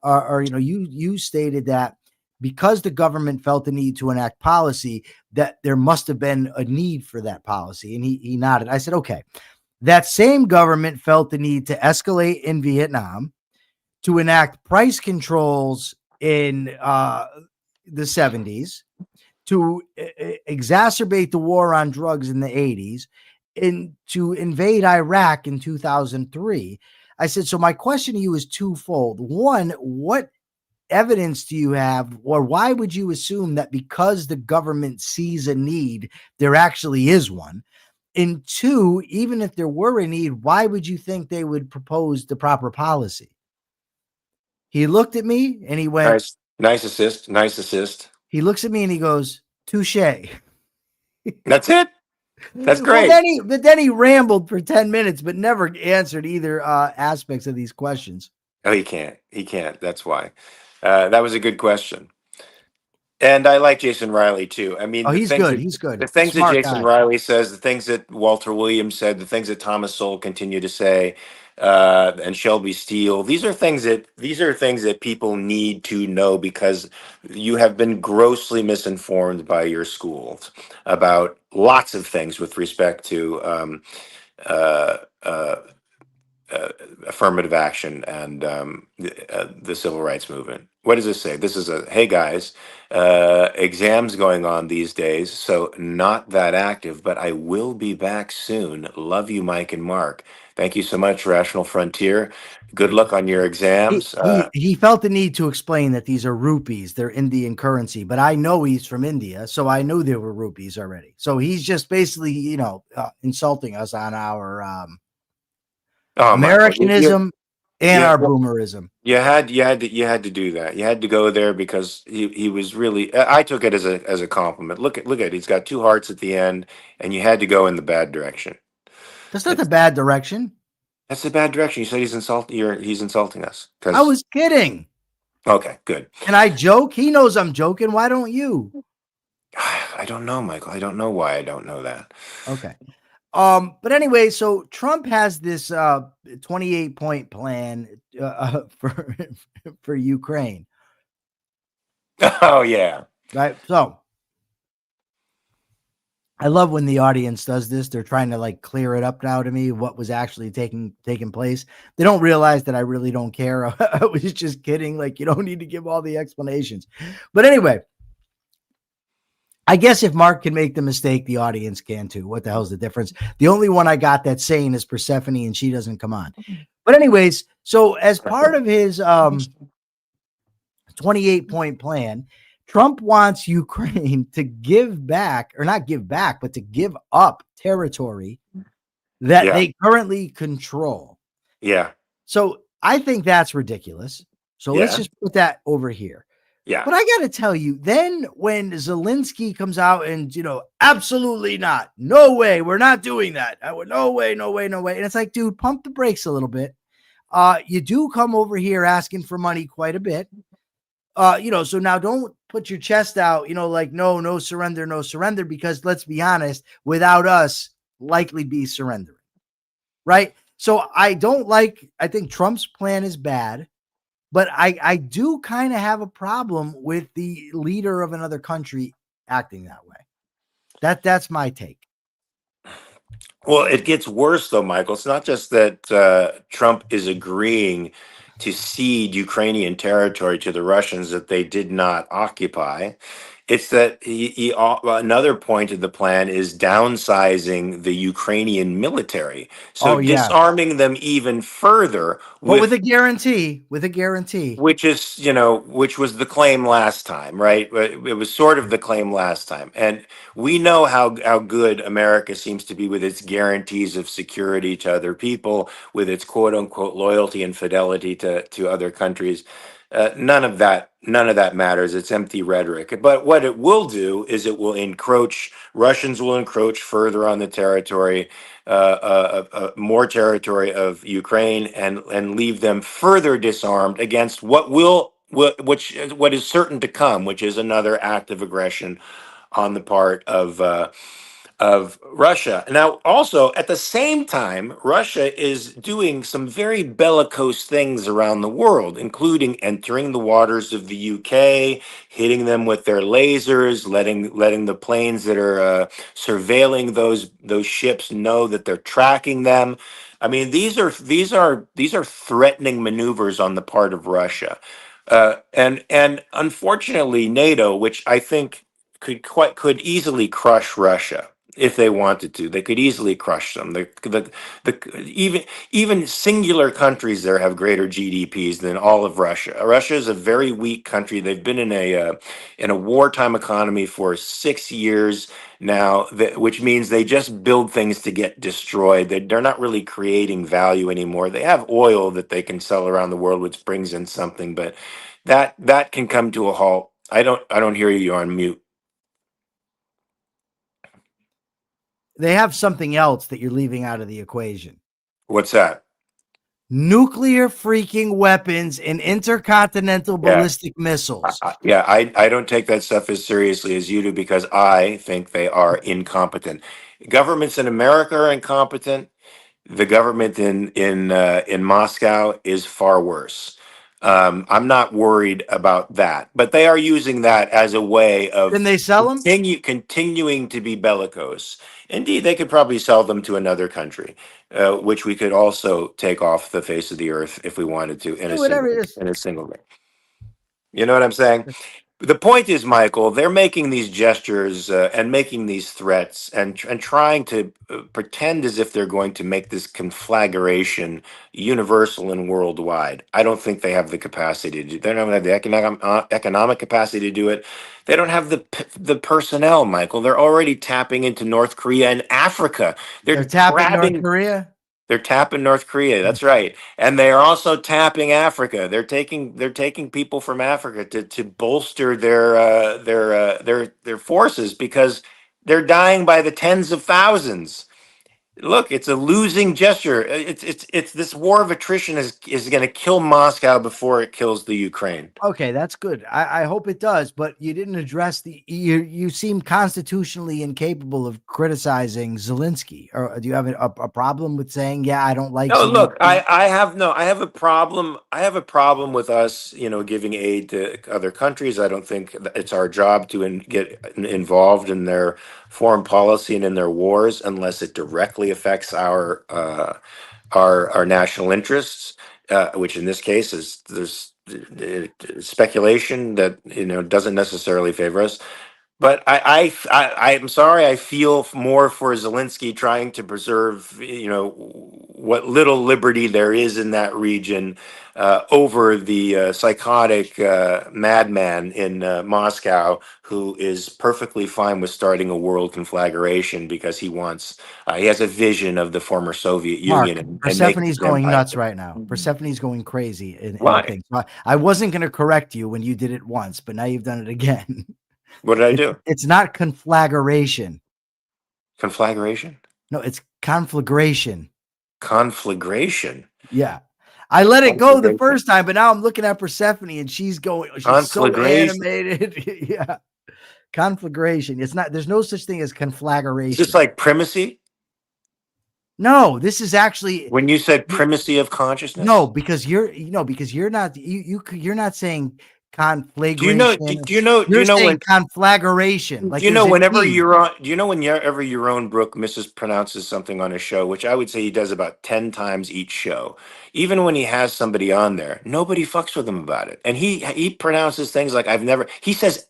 you stated that because the government felt the need to enact policy, that there must have been a need for that policy. And he nodded. I said, okay. That same government felt the need to escalate in Vietnam, to enact price controls in the 70s, to exacerbate the war on drugs in the 80s, and to invade Iraq in 2003. I said, so my question to you is twofold. One, what evidence do you have, or why would you assume that because the government sees a need, there actually is one? And two, even if there were a need, why would you think they would propose the proper policy? He looked at me and he went, Nice assist. He looks at me and he goes, touche. That's it. That's great. But then he rambled for 10 minutes, but never answered either aspects of these questions. Oh, he can't. That's why. That was a good question. And I like Jason Riley too. I mean, he's good. He's good. The things Smart that Jason guy. Riley says, the things that Walter Williams said, the things that Thomas Sowell continue to say, and Shelby Steele. These are things that people need to know because you have been grossly misinformed by your schools about lots of things with respect to affirmative action and the civil rights movement. What does this say? This is hey guys, exams going on these days, so not that active, but I will be back soon. Love you, Mike and Mark. Thank you so much, Rational Frontier. Good luck on your exams. He felt the need to explain that these are rupees, they're Indian currency, but I know he's from India, so I knew there were rupees already. So he's just basically, insulting us on our Americanism and our boomerism. You had to do that. You had to go there because he was really. I took it as a compliment. Look at it. He's got two hearts at the end, and you had to go in the bad direction. That's not the bad direction. That's the bad direction. You said he's insulting us. I was kidding. Okay, good. And I joke. He knows I'm joking. Why don't you? I don't know, Michael. I don't know why I don't know that. Okay. But anyway, so Trump has this 28-point plan for Ukraine. Oh yeah. Right. So I love when the audience does this. They're trying to clear it up now to me, what was actually taking place. They don't realize that I really don't care. I was just kidding. You don't need to give all the explanations. But anyway, I guess if Mark can make the mistake, the audience can too. What the hell's the difference? The only one I got that's sane is Persephone, and she doesn't come on. But anyways, so as part of his 28-point plan, Trump wants Ukraine to give back, or not give back, but to give up territory that they currently control. Yeah. So I think that's ridiculous. So let's just put that over here. Yeah. But I got to tell you, then when Zelensky comes out and, absolutely not, no way, we're not doing that. No way, no way, no way. And it's like, dude, pump the brakes a little bit. You do come over here asking for money quite a bit. So now don't put your chest out, like, no surrender, no surrender, because let's be honest, without us, likely be surrendering. Right. So I think Trump's plan is bad. But I do kind of have a problem with the leader of another country acting that way. That's my take. Well, it gets worse, though, Michael. It's not just that Trump is agreeing to cede Ukrainian territory to the Russians that they did not occupy. It's that another point of the plan is downsizing the Ukrainian military. So Oh, yeah. disarming them even further But with a guarantee, which is, which was the claim last time, right? It was sort of the claim last time. And we know how good America seems to be with its guarantees of security to other people, with its quote unquote loyalty and fidelity to other countries. None of that matters. It's empty rhetoric. But what it will do is it will Russians will encroach further on the territory, more territory of Ukraine, and leave them further disarmed against what is certain to come, which is another act of aggression on the part of Russia. Now, also at the same time, Russia is doing some very bellicose things around the world, including entering the waters of the UK, hitting them with their lasers, letting the planes that are surveilling those ships know that they're tracking them. I mean, these are threatening maneuvers on the part of Russia, and unfortunately, NATO, which I think could easily crush Russia if they wanted to. They could easily crush them. Even singular countries there have greater GDPs than all of Russia. Russia is a very weak country. They've been in a wartime economy for 6 years now, which means they just build things to get destroyed. They're not really creating value anymore. They have oil that they can sell around the world, which brings in something, but that can come to a halt. I don't hear you. You're on mute. They have something else that you're leaving out of the equation. What's that? Nuclear freaking weapons and intercontinental ballistic missiles. I don't take that stuff as seriously as you do because I think they are incompetent. Governments in America are incompetent. The government in Moscow is far worse. I'm not worried about that, but they are using that as a way of Can they sell them? continuing to be bellicose. Indeed, they could probably sell them to another country, which we could also take off the face of the earth if we wanted to in a single way. You know what I'm saying? The point is, Michael, they're making these gestures and making these threats and trying to pretend as if they're going to make this conflagration universal and worldwide. I don't think they have the capacity to do. They don't have the economic capacity to do it. They don't have the personnel, Michael. They're already tapping into North Korea and Africa. They're tapping North Korea. They're tapping North Korea. That's right, and they are also tapping Africa. They're taking people from Africa to bolster their forces because they're dying by the tens of thousands. Look, it's a losing gesture. It's this war of attrition is going to kill Moscow before it kills the Ukraine. Okay, that's good. I hope it does, but you didn't address you seem constitutionally incapable of criticizing Zelensky. Or do you have a problem with saying, yeah, I don't like No, Zelensky? look, I have a problem. I have a problem with us, giving aid to other countries. I don't think it's our job to get involved in their foreign policy and in their wars unless it directly affects our national interests, which in this case there's speculation that doesn't necessarily favor us. But I'm sorry. I feel more for Zelensky trying to preserve, what little liberty there is in that region, over the psychotic madman in Moscow who is perfectly fine with starting a world conflagration because he has a vision of the former Soviet Union Mark, and making Persephone's his going empire. nuts right now. Persephone's going crazy in Why? things. I wasn't going to correct you when you did it once, but now you've done it again. What did I do? It's not conflagration. Conflagration? No, it's conflagration. Conflagration? Yeah. I let it go the Conflagration. first time, but now I'm looking at Persephone and she's so Conflagration. animated. Yeah. Conflagration. There's no such thing as Is conflagration. this like primacy? No, this is actually When you said primacy of consciousness? no, because you're not you're not saying Do you know? conflagration. Do You're you know saying when? conflagration, Do like you know there's an whenever E. you're on? Do you know whenever Yaron Brook mispronounces something on a show, which I would say he does about 10 times each show. Even when he has somebody on there, nobody fucks with him about it, and he pronounces things like I've never. He says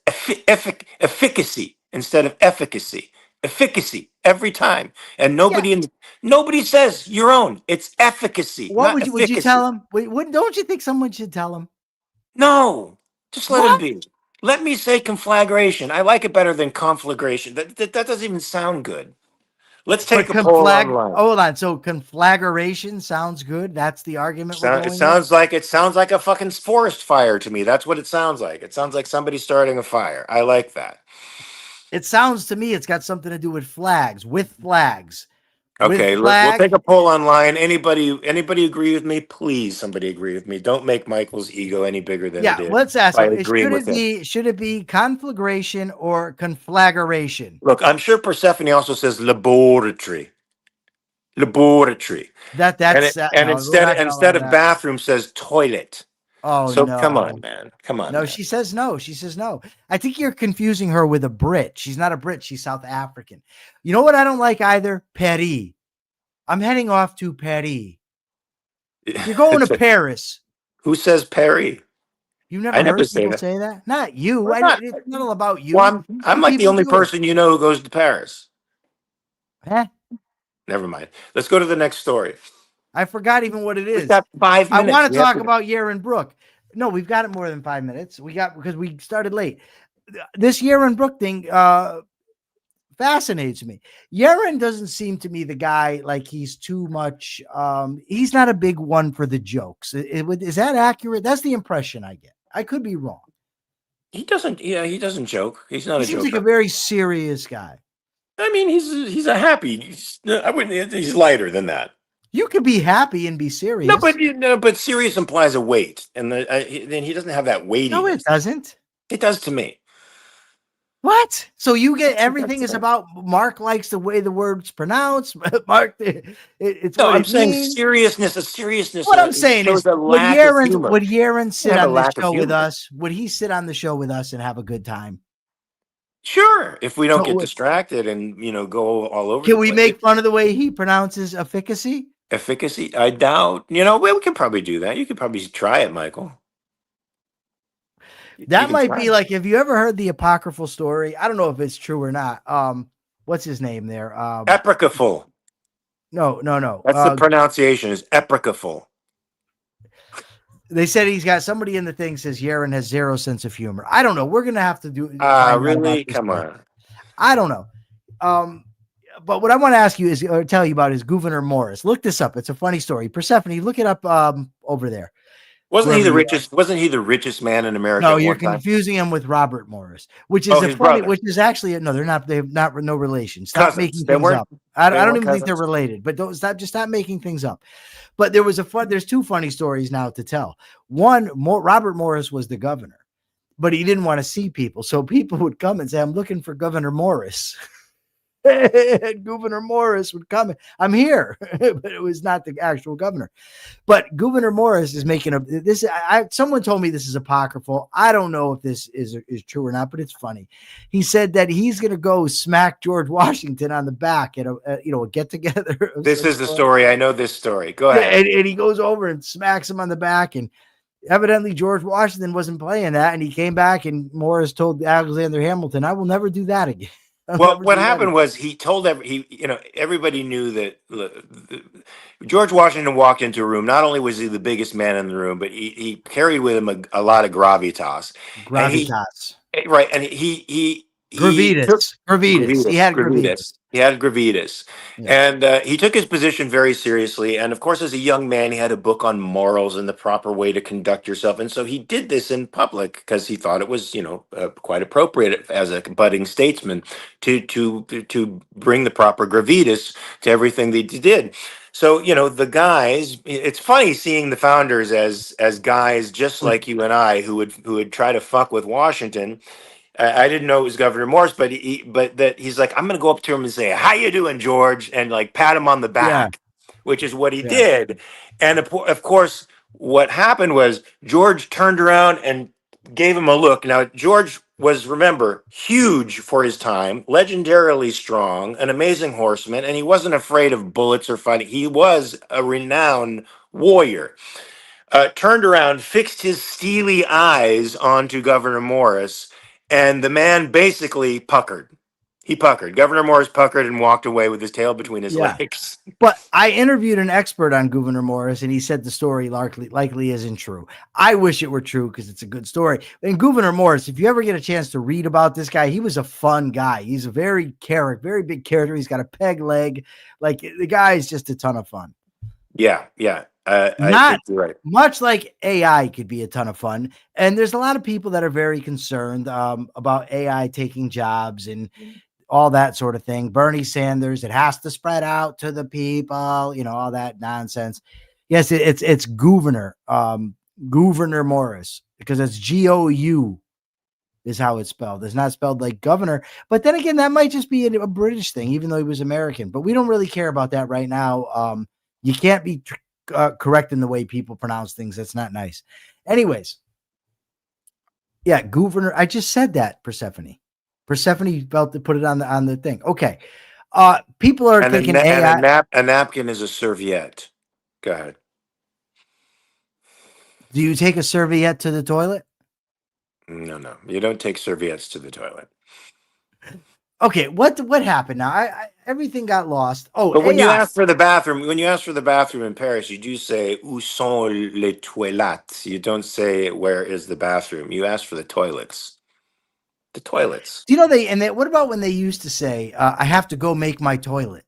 efficacy instead of efficacy. Efficacy every time, and Yeah. nobody says your own. It's efficacy, What not would you efficacy. tell him? Wait, don't you think someone should tell him? No, just let him What? be. Let me say conflagration. I like it better than conflagration. That doesn't even sound good. Let's But take a poll online. hold on. So conflagration sounds good. That's the argument we're It going with. sounds like a fucking forest fire to me. That's what it sounds like. It sounds like somebody starting a fire. I like that. It sounds to me it's got something to do with flags, with Okay, we'll take flag. a poll online. Anybody agree with me? Please, somebody agree with me. Don't make Michael's ego any bigger than it Yeah, is let's ask by him. agreeing with him. Should it be conflagration or conflagration? Look, I'm sure Persephone also says laboratory. Laboratory. And No, we're not gonna instead allow of that. bathroom says toilet. Oh So come no. on, man. Come on, No, man. she says no. She says no. I think you're confusing her with a Brit. She's not a Brit. She's South African. You know what I don't like either? Paris. I'm heading off to Paris. You're going to It's Paris. who says Perry? You I never never heard say people that. say that? Not you. Why not? It's not all about Well, you. I'm Some like the people only do it. person you know who goes to Paris. Huh? Never mind. Let's go to the next story. I forgot even what it We've is. got 5 minutes. I want to We have talk to. about Yaron Brook. No, we've got it more than 5 minutes. Because we started late. This Yaron Brook thing fascinates me. Yaron doesn't seem to me the guy like he's too much. He's not a big one for the jokes. Is that accurate? That's the impression I get. I could be wrong. He doesn't. Yeah, he doesn't joke. He's not He a seems like a joker. very serious guy. I mean, he's a happy. I wouldn't. He's lighter than that. You could be happy and be No, serious. but serious implies a weight, and then he doesn't have that No, it weightiness. doesn't. It does to me. What? So you get everything That's is about Mark likes the way the word's pronounced. Mark, it's No, what I'm it saying means. seriousness. A seriousness What I'm saying shows is, a lack of humor. would Yaron You sit have a on this lack of show with humor. us? Would he sit on the show with us and have a good time? Sure, if we don't So get distracted and go all over can the we place. make fun of the way he pronounces efficacy? Efficacy, I doubt. We could probably do that. You could probably try it, Michael. You That can might try be it. like, have you ever heard the apocryphal story? I don't know if it's true or not. What's his name there? Epicaful. No. That's the pronunciation. Is epicaful. They said he's got somebody in the thing says Yaron has zero sense of humor. I don't know. We're gonna have to find out about Really? this. Come on. I don't know. But what I want to ask you is, or tell you about, is Gouverneur Morris. Look this up. It's a funny story. Persephone, look it up over there. Wasn't he Wherever the you are. richest? Wasn't he the richest man in America No, at you're one time? confusing him with Robert Morris, which is His brother. which is actually no, they're not. They have not no relation. Stop Cousins. making They things weren't. up. I They don't weren't even think they're cousins. related. But stop making things up. But there's two funny stories now to tell. One, Robert Morris was the governor, but he didn't want to see people, so people would come and say, "I'm looking for Governor Morris." And Gouverneur Morris would come. I'm here, but it was not the actual governor. But Gouverneur Morris is making this. Someone told me this is apocryphal. I don't know if this is true or not, but it's funny. He said that he's going to go smack George Washington on the back at a get together. This is the story. I know this story. Go ahead. And he goes over and smacks him on the back, and evidently George Washington wasn't playing that, and he came back, and Morris told Alexander Hamilton, "I will never do that again." I'll Well, never what do that happened again. was he told everybody knew that George Washington walked into a room. Not only was he the biggest man in the room, but he carried with him a lot of gravitas, and Gravitas. right, and he took Gravitas. Gravitas. He had gravitas. Gravitas. He had gravitas, Yeah. and he took his position very seriously. And of course, as a young man, he had a book on morals and the proper way to conduct yourself. And so he did this in public because he thought it was, quite appropriate as a budding statesman to bring the proper gravitas to everything that he did. So the guys. It's funny seeing the founders as guys just like you and I who would try to fuck with Washington. I didn't know it was Governor Morris, but that he's like, I'm going to go up to him and say, "How you doing, George?" and like pat him on the Yeah. back, which is what he Yeah. did. And of course, what happened was George turned around and gave him a look. Now, George was, remember, huge for his time, legendarily strong, an amazing horseman, and he wasn't afraid of bullets or fighting. He was a renowned warrior. Turned around, fixed his steely eyes onto Governor Morris, and the man basically puckered. He puckered. Governor Morris puckered and walked away with his tail between his Yeah. legs. But I interviewed an expert on Gouverneur Morris, and he said the story likely isn't true. I wish it were true because it's a good story. And Gouverneur Morris, if you ever get a chance to read about this guy, he was a fun guy. He's a very big character. He's got a peg leg. Like, the guy is just a ton of fun. Yeah. I Not think you're right. much like AI could be a ton of fun. And there's a lot of people that are very concerned about AI taking jobs and all that sort of thing. Bernie Sanders, it has to spread out to the people, all that nonsense. Yes, it's Gouverneur Morris, because it's GOU is how it's spelled. It's not spelled like governor. But then again, that might just be a British thing, even though he was American. But we don't really care about that right now. You can't be correct in the way people pronounce things. That's not nice. Anyways, yeah, Gouverneur. I just said that, Persephone felt to put it on the thing. Okay. People are thinking AI. A napkin is a serviette. Go ahead. Do you take a serviette to the toilet? No. You don't take serviettes to the toilet. Okay, what happened now? I everything got lost. Oh, But when you AI. ask for the bathroom in Paris, you do say "Où sont les toilettes?" You don't say "Where is the bathroom?" You ask for the toilets. The toilets. Do you know what about when they used to say, I have to go make my toilet?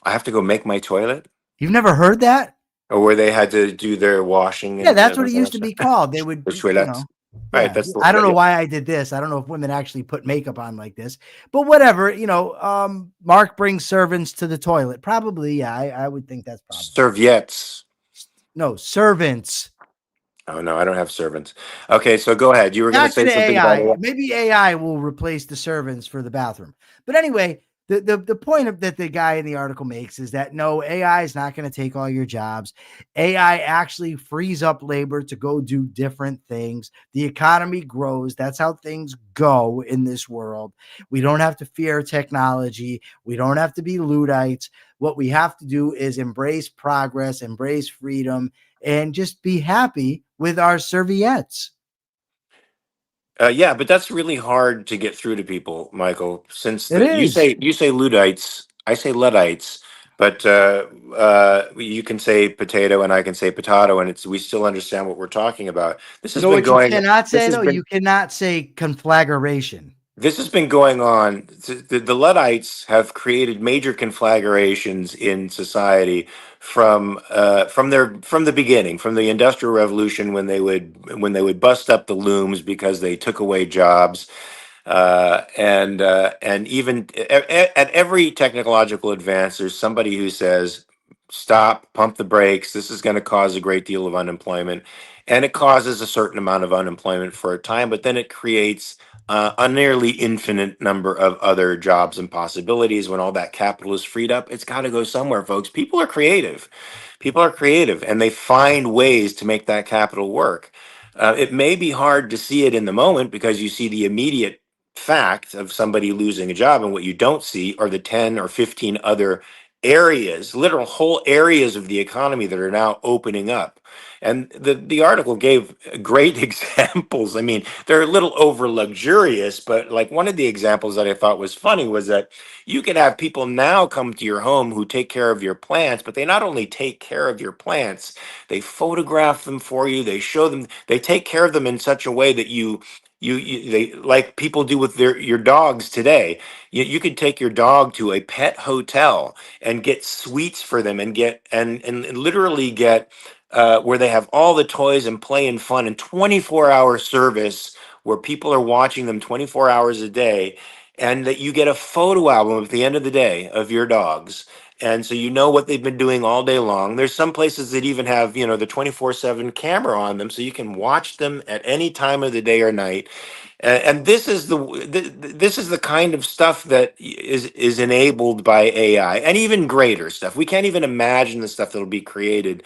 I have to go make my toilet, You've never heard that? or where they had to do their washing. Yeah, that's what it used to be called. They would, The toilets. Right. yeah. That's. I don't know why I did this. I don't know if women actually put makeup on like this, but whatever. Mark brings servants to the toilet. Probably, yeah. I would think that's probably Serviettes. no servants. Oh no, I don't have servants. Okay, so go ahead. You were going to Back to say the something AI. about it. Maybe AI will replace the servants for the bathroom. But anyway, the point that the guy in the article makes is that no, AI is not going to take all your jobs. AI actually frees up labor to go do different things. The economy grows. That's how things go in this world. We don't have to fear technology. We don't have to be Luddites. What we have to do is embrace progress, embrace freedom, and just be happy with our serviettes. Yeah, but that's really hard to get through to people, Michael. Since It is. you say Luddites, I say Luddites, but you can say potato and I can say potato, and we still understand what we're talking about. This has You know been what you going. cannot This say, has though? been You cannot say conflagration. This has been going on. The Luddites have created major conflagrations in society from the beginning, from the Industrial Revolution, when they would bust up the looms because they took away jobs, and even at every technological advance, there's somebody who says, "Stop, pump the brakes. This is going to cause a great deal of unemployment," and it causes a certain amount of unemployment for a time, but then it creates a nearly infinite number of other jobs and possibilities. When all that capital is freed up, it's got to go somewhere, folks. People are creative. And they find ways to make that capital work. It may be hard to see it in the moment because you see the immediate fact of somebody losing a job, and what you don't see are the 10 or 15 other areas, literal whole areas of the economy that are now opening up. And the article gave great examples. I mean, they're a little over luxurious, but like one of the examples that I thought was funny was that you can have people now come to your home who take care of your plants, but they not only take care of your plants, they photograph them for you, they show them, they take care of them in such a way that they like people do with your dogs today. You could take your dog to a pet hotel and get sweets for them and get and literally get where they have all the toys and play and fun and 24-hour service where people are watching them 24 hours a day, and that you get a photo album at the end of the day of your dogs. And so you know what they've been doing all day long. There's some places that even have, the 24/7 camera on them so you can watch them at any time of the day or night. And this is the kind of stuff that is enabled by AI, and even greater stuff. We can't even imagine the stuff that'll be created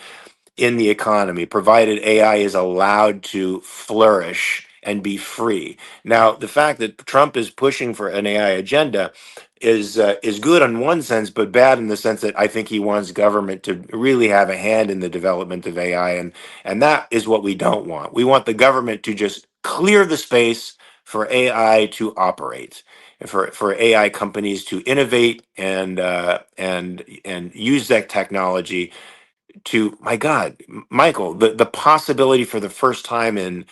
in the economy, provided AI is allowed to flourish and be free. Now, the fact that Trump is pushing for an AI agenda is good in one sense, but bad in the sense that I think he wants government to really have a hand in the development of AI, and that is what we don't want. We want the government to just clear the space for AI to operate, and for AI companies to innovate and use that technology to, my God, Michael, the possibility for the first time in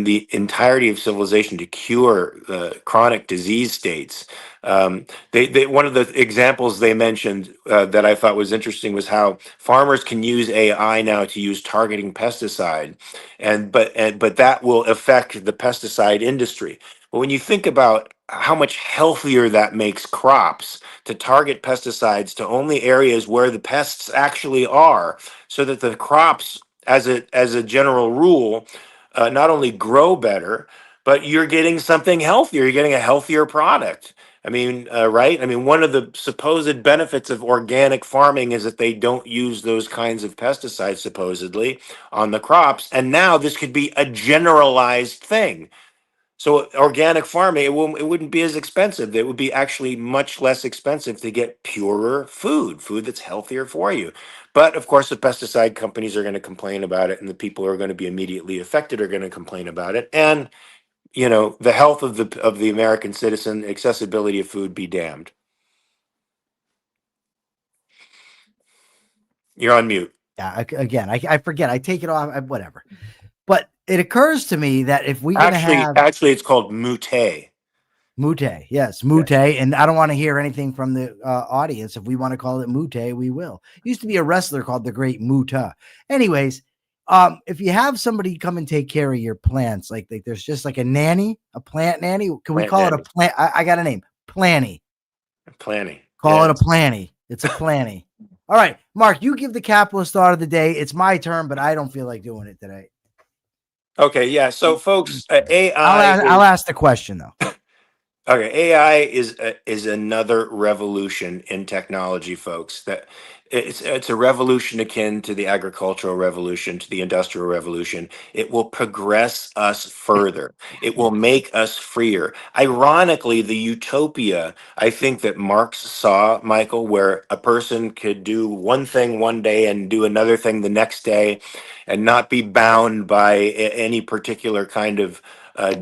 the entirety of civilization to cure chronic disease states. They one of the examples they mentioned that I thought was interesting was how farmers can use AI now to use targeting pesticide, but that will affect the pesticide industry. But when you think about how much healthier that makes crops to target pesticides to only areas where the pests actually are, so that the crops, as a general rule, not only grow better, but you're getting something healthier. You're getting a healthier product. I mean, right? I mean, one of the supposed benefits of organic farming is that they don't use those kinds of pesticides, supposedly, on the crops. And now this could be a generalized thing. So organic farming, it wouldn't be as expensive. It would be actually much less expensive to get purer food that's healthier for you. But of course, the pesticide companies are going to complain about it, and the people who are going to be immediately affected are going to complain about it. And the health of the American citizen, accessibility of food, be damned. You're on mute. Yeah, I forget. I take it off. Whatever. But it occurs to me that if we're going to have Actually, it's called mute. Mute, yes, Mute, and I don't want to hear anything from the audience. If we want to call it Mute, we will. Used to be a wrestler called the Great Muta. Anyways, if you have somebody come and take care of your plants, like there's just like a nanny, a plant nanny. Can we call it a plant? I got a name, Planny. Planny. Call it a Planny. It's a Planny. All right, Mark, you give the capitalist thought of the day. It's my turn, but I don't feel like doing it today. Okay, yeah. So, folks, AI. I'll ask the question though. Okay, AI is another revolution in technology, folks. That it's a revolution akin to the agricultural revolution, to the industrial revolution. It will progress us further. It will make us freer. Ironically, the utopia I think that Marx saw, Michael, where a person could do one thing one day and do another thing the next day, and not be bound by any particular kind of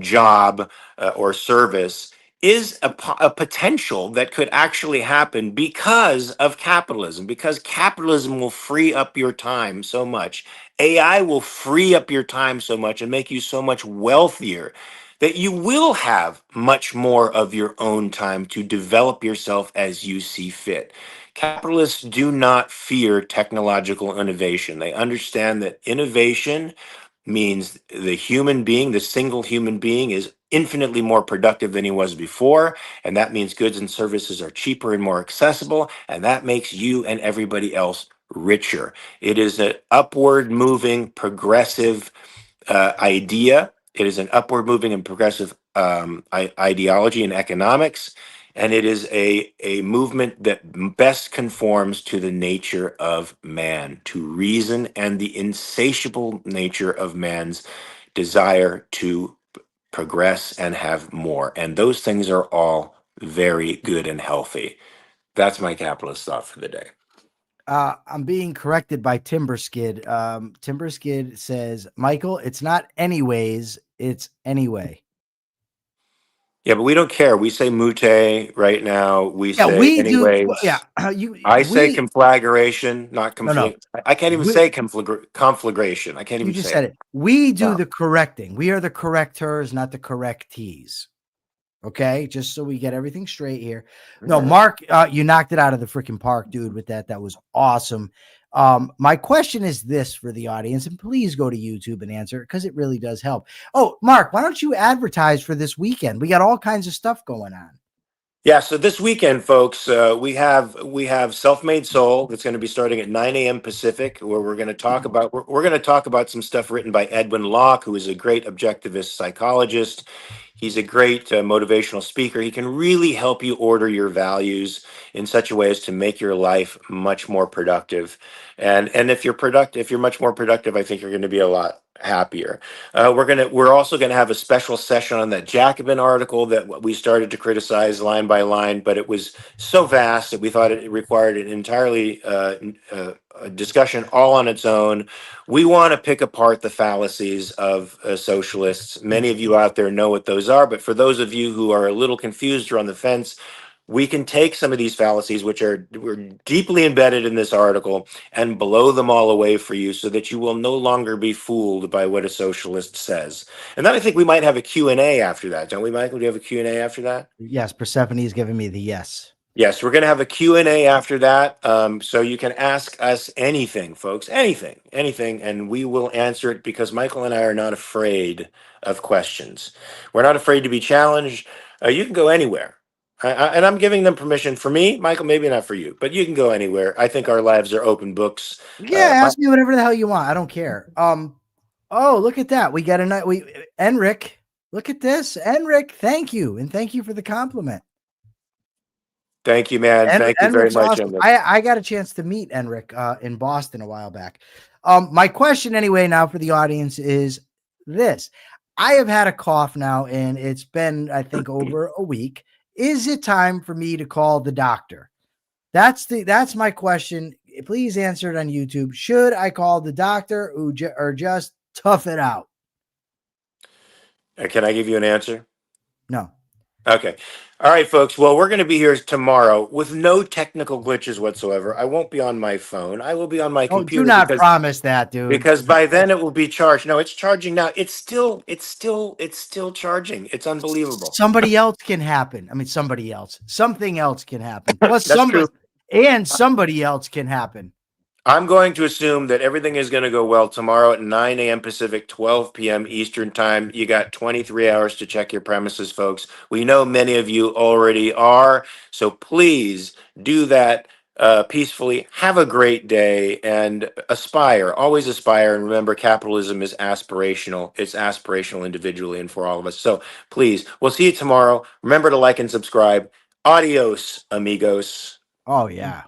job or service, is a potential that could actually happen because of capitalism, because capitalism will free up your time so much. AI will free up your time so much and make you so much wealthier that you will have much more of your own time to develop yourself as you see fit. Capitalists do not fear technological innovation. They understand that innovation means the human being, the single human being, is infinitely more productive than he was before. And that means goods and services are cheaper and more accessible. And that makes you and everybody else richer. It is an upward moving, progressive idea. It is an upward moving and progressive ideology in economics. And it is a movement that best conforms to the nature of man, to reason, and the insatiable nature of man's desire to progress and have more. And those things are all very good and healthy. That's my capitalist thought for the day. I'm being corrected by Timberskid. Timberskid says, Michael, it's not anyways, it's anyway. Yeah, but we don't care. We say mute right now. We Yeah, say we do. Well, yeah, anyways. I say we conflagration, not no. conflict. I can't even We, say conflagration. I can't you even just say said it. it. We do No. the correcting. We are the correctors, not the correctees. Okay, just so we get everything straight here. No, Mark, you knocked it out of the freaking park, dude, with that. That was awesome. My question is this for the audience, and please go to YouTube and answer it because it really does help. Oh, Mark, why don't you advertise for this weekend? We got all kinds of stuff going on. Yeah, so this weekend, folks, we have Self-Made Soul that's going to be starting at 9 a.m. Pacific, where we're going to talk about we're going to talk about some stuff written by Edwin Locke, who is a great objectivist psychologist. He's a great motivational speaker. He can really help you order your values in such a way as to make your life much more productive. And if you're productive, if you're much more productive, I think you're going to be a lot happier. We're also gonna have a special session on that Jacobin article that we started to criticize line by line, but it was so vast that we thought it required an entirely a discussion all on its own. We want to pick apart the fallacies of socialists. Many of you out there know what those are, but for those of you who are a little confused or on the fence, we can take some of these fallacies, which were deeply embedded in this article, and blow them all away for you so that you will no longer be fooled by what a socialist says. And then I think we might have a Q&A after that. Don't we, Michael? Do you have a Q&A after that? Yes, Persephone is giving me the yes. Yes, we're going to have a Q&A after that. So you can ask us anything, folks, anything, and we will answer it because Michael and I are not afraid of questions. We're not afraid to be challenged. You can go anywhere. And I'm giving them permission. For me, Michael, maybe not for you, but you can go anywhere. I think our lives are open books. Yeah, ask me whatever the hell you want. I don't care. Oh, look at that. We got a night. Enric, look at this. Enric, thank you. And thank you for the compliment. Thank you, man. Thank you very Enric's much. awesome. I got a chance to meet Enric in Boston a while back. My question anyway now for the audience is this. I have had a cough now, and it's been, I think, over a week. Is it time for me to call the doctor? That's my question. Please answer it on YouTube. Should I call the doctor or just tough it out? Can I give you an answer? No. Okay. All right, folks. Well, we're going to be here tomorrow with no technical glitches whatsoever. I won't be on my phone. I will be on my computer. Do not promise that, dude. Because by then it will be charged. No, it's charging now. It's still charging. It's unbelievable. Somebody else can happen. I mean, something else can happen. Plus That's true. Somebody else can happen. I'm going to assume that everything is going to go well tomorrow at 9 a.m. Pacific, 12 p.m. Eastern time. You got 23 hours to check your premises, folks. We know many of you already are. So please do that peacefully. Have a great day and aspire. Always aspire. And remember, capitalism is aspirational. It's aspirational individually and for all of us. So please, we'll see you tomorrow. Remember to like and subscribe. Adios, amigos. Oh, yeah.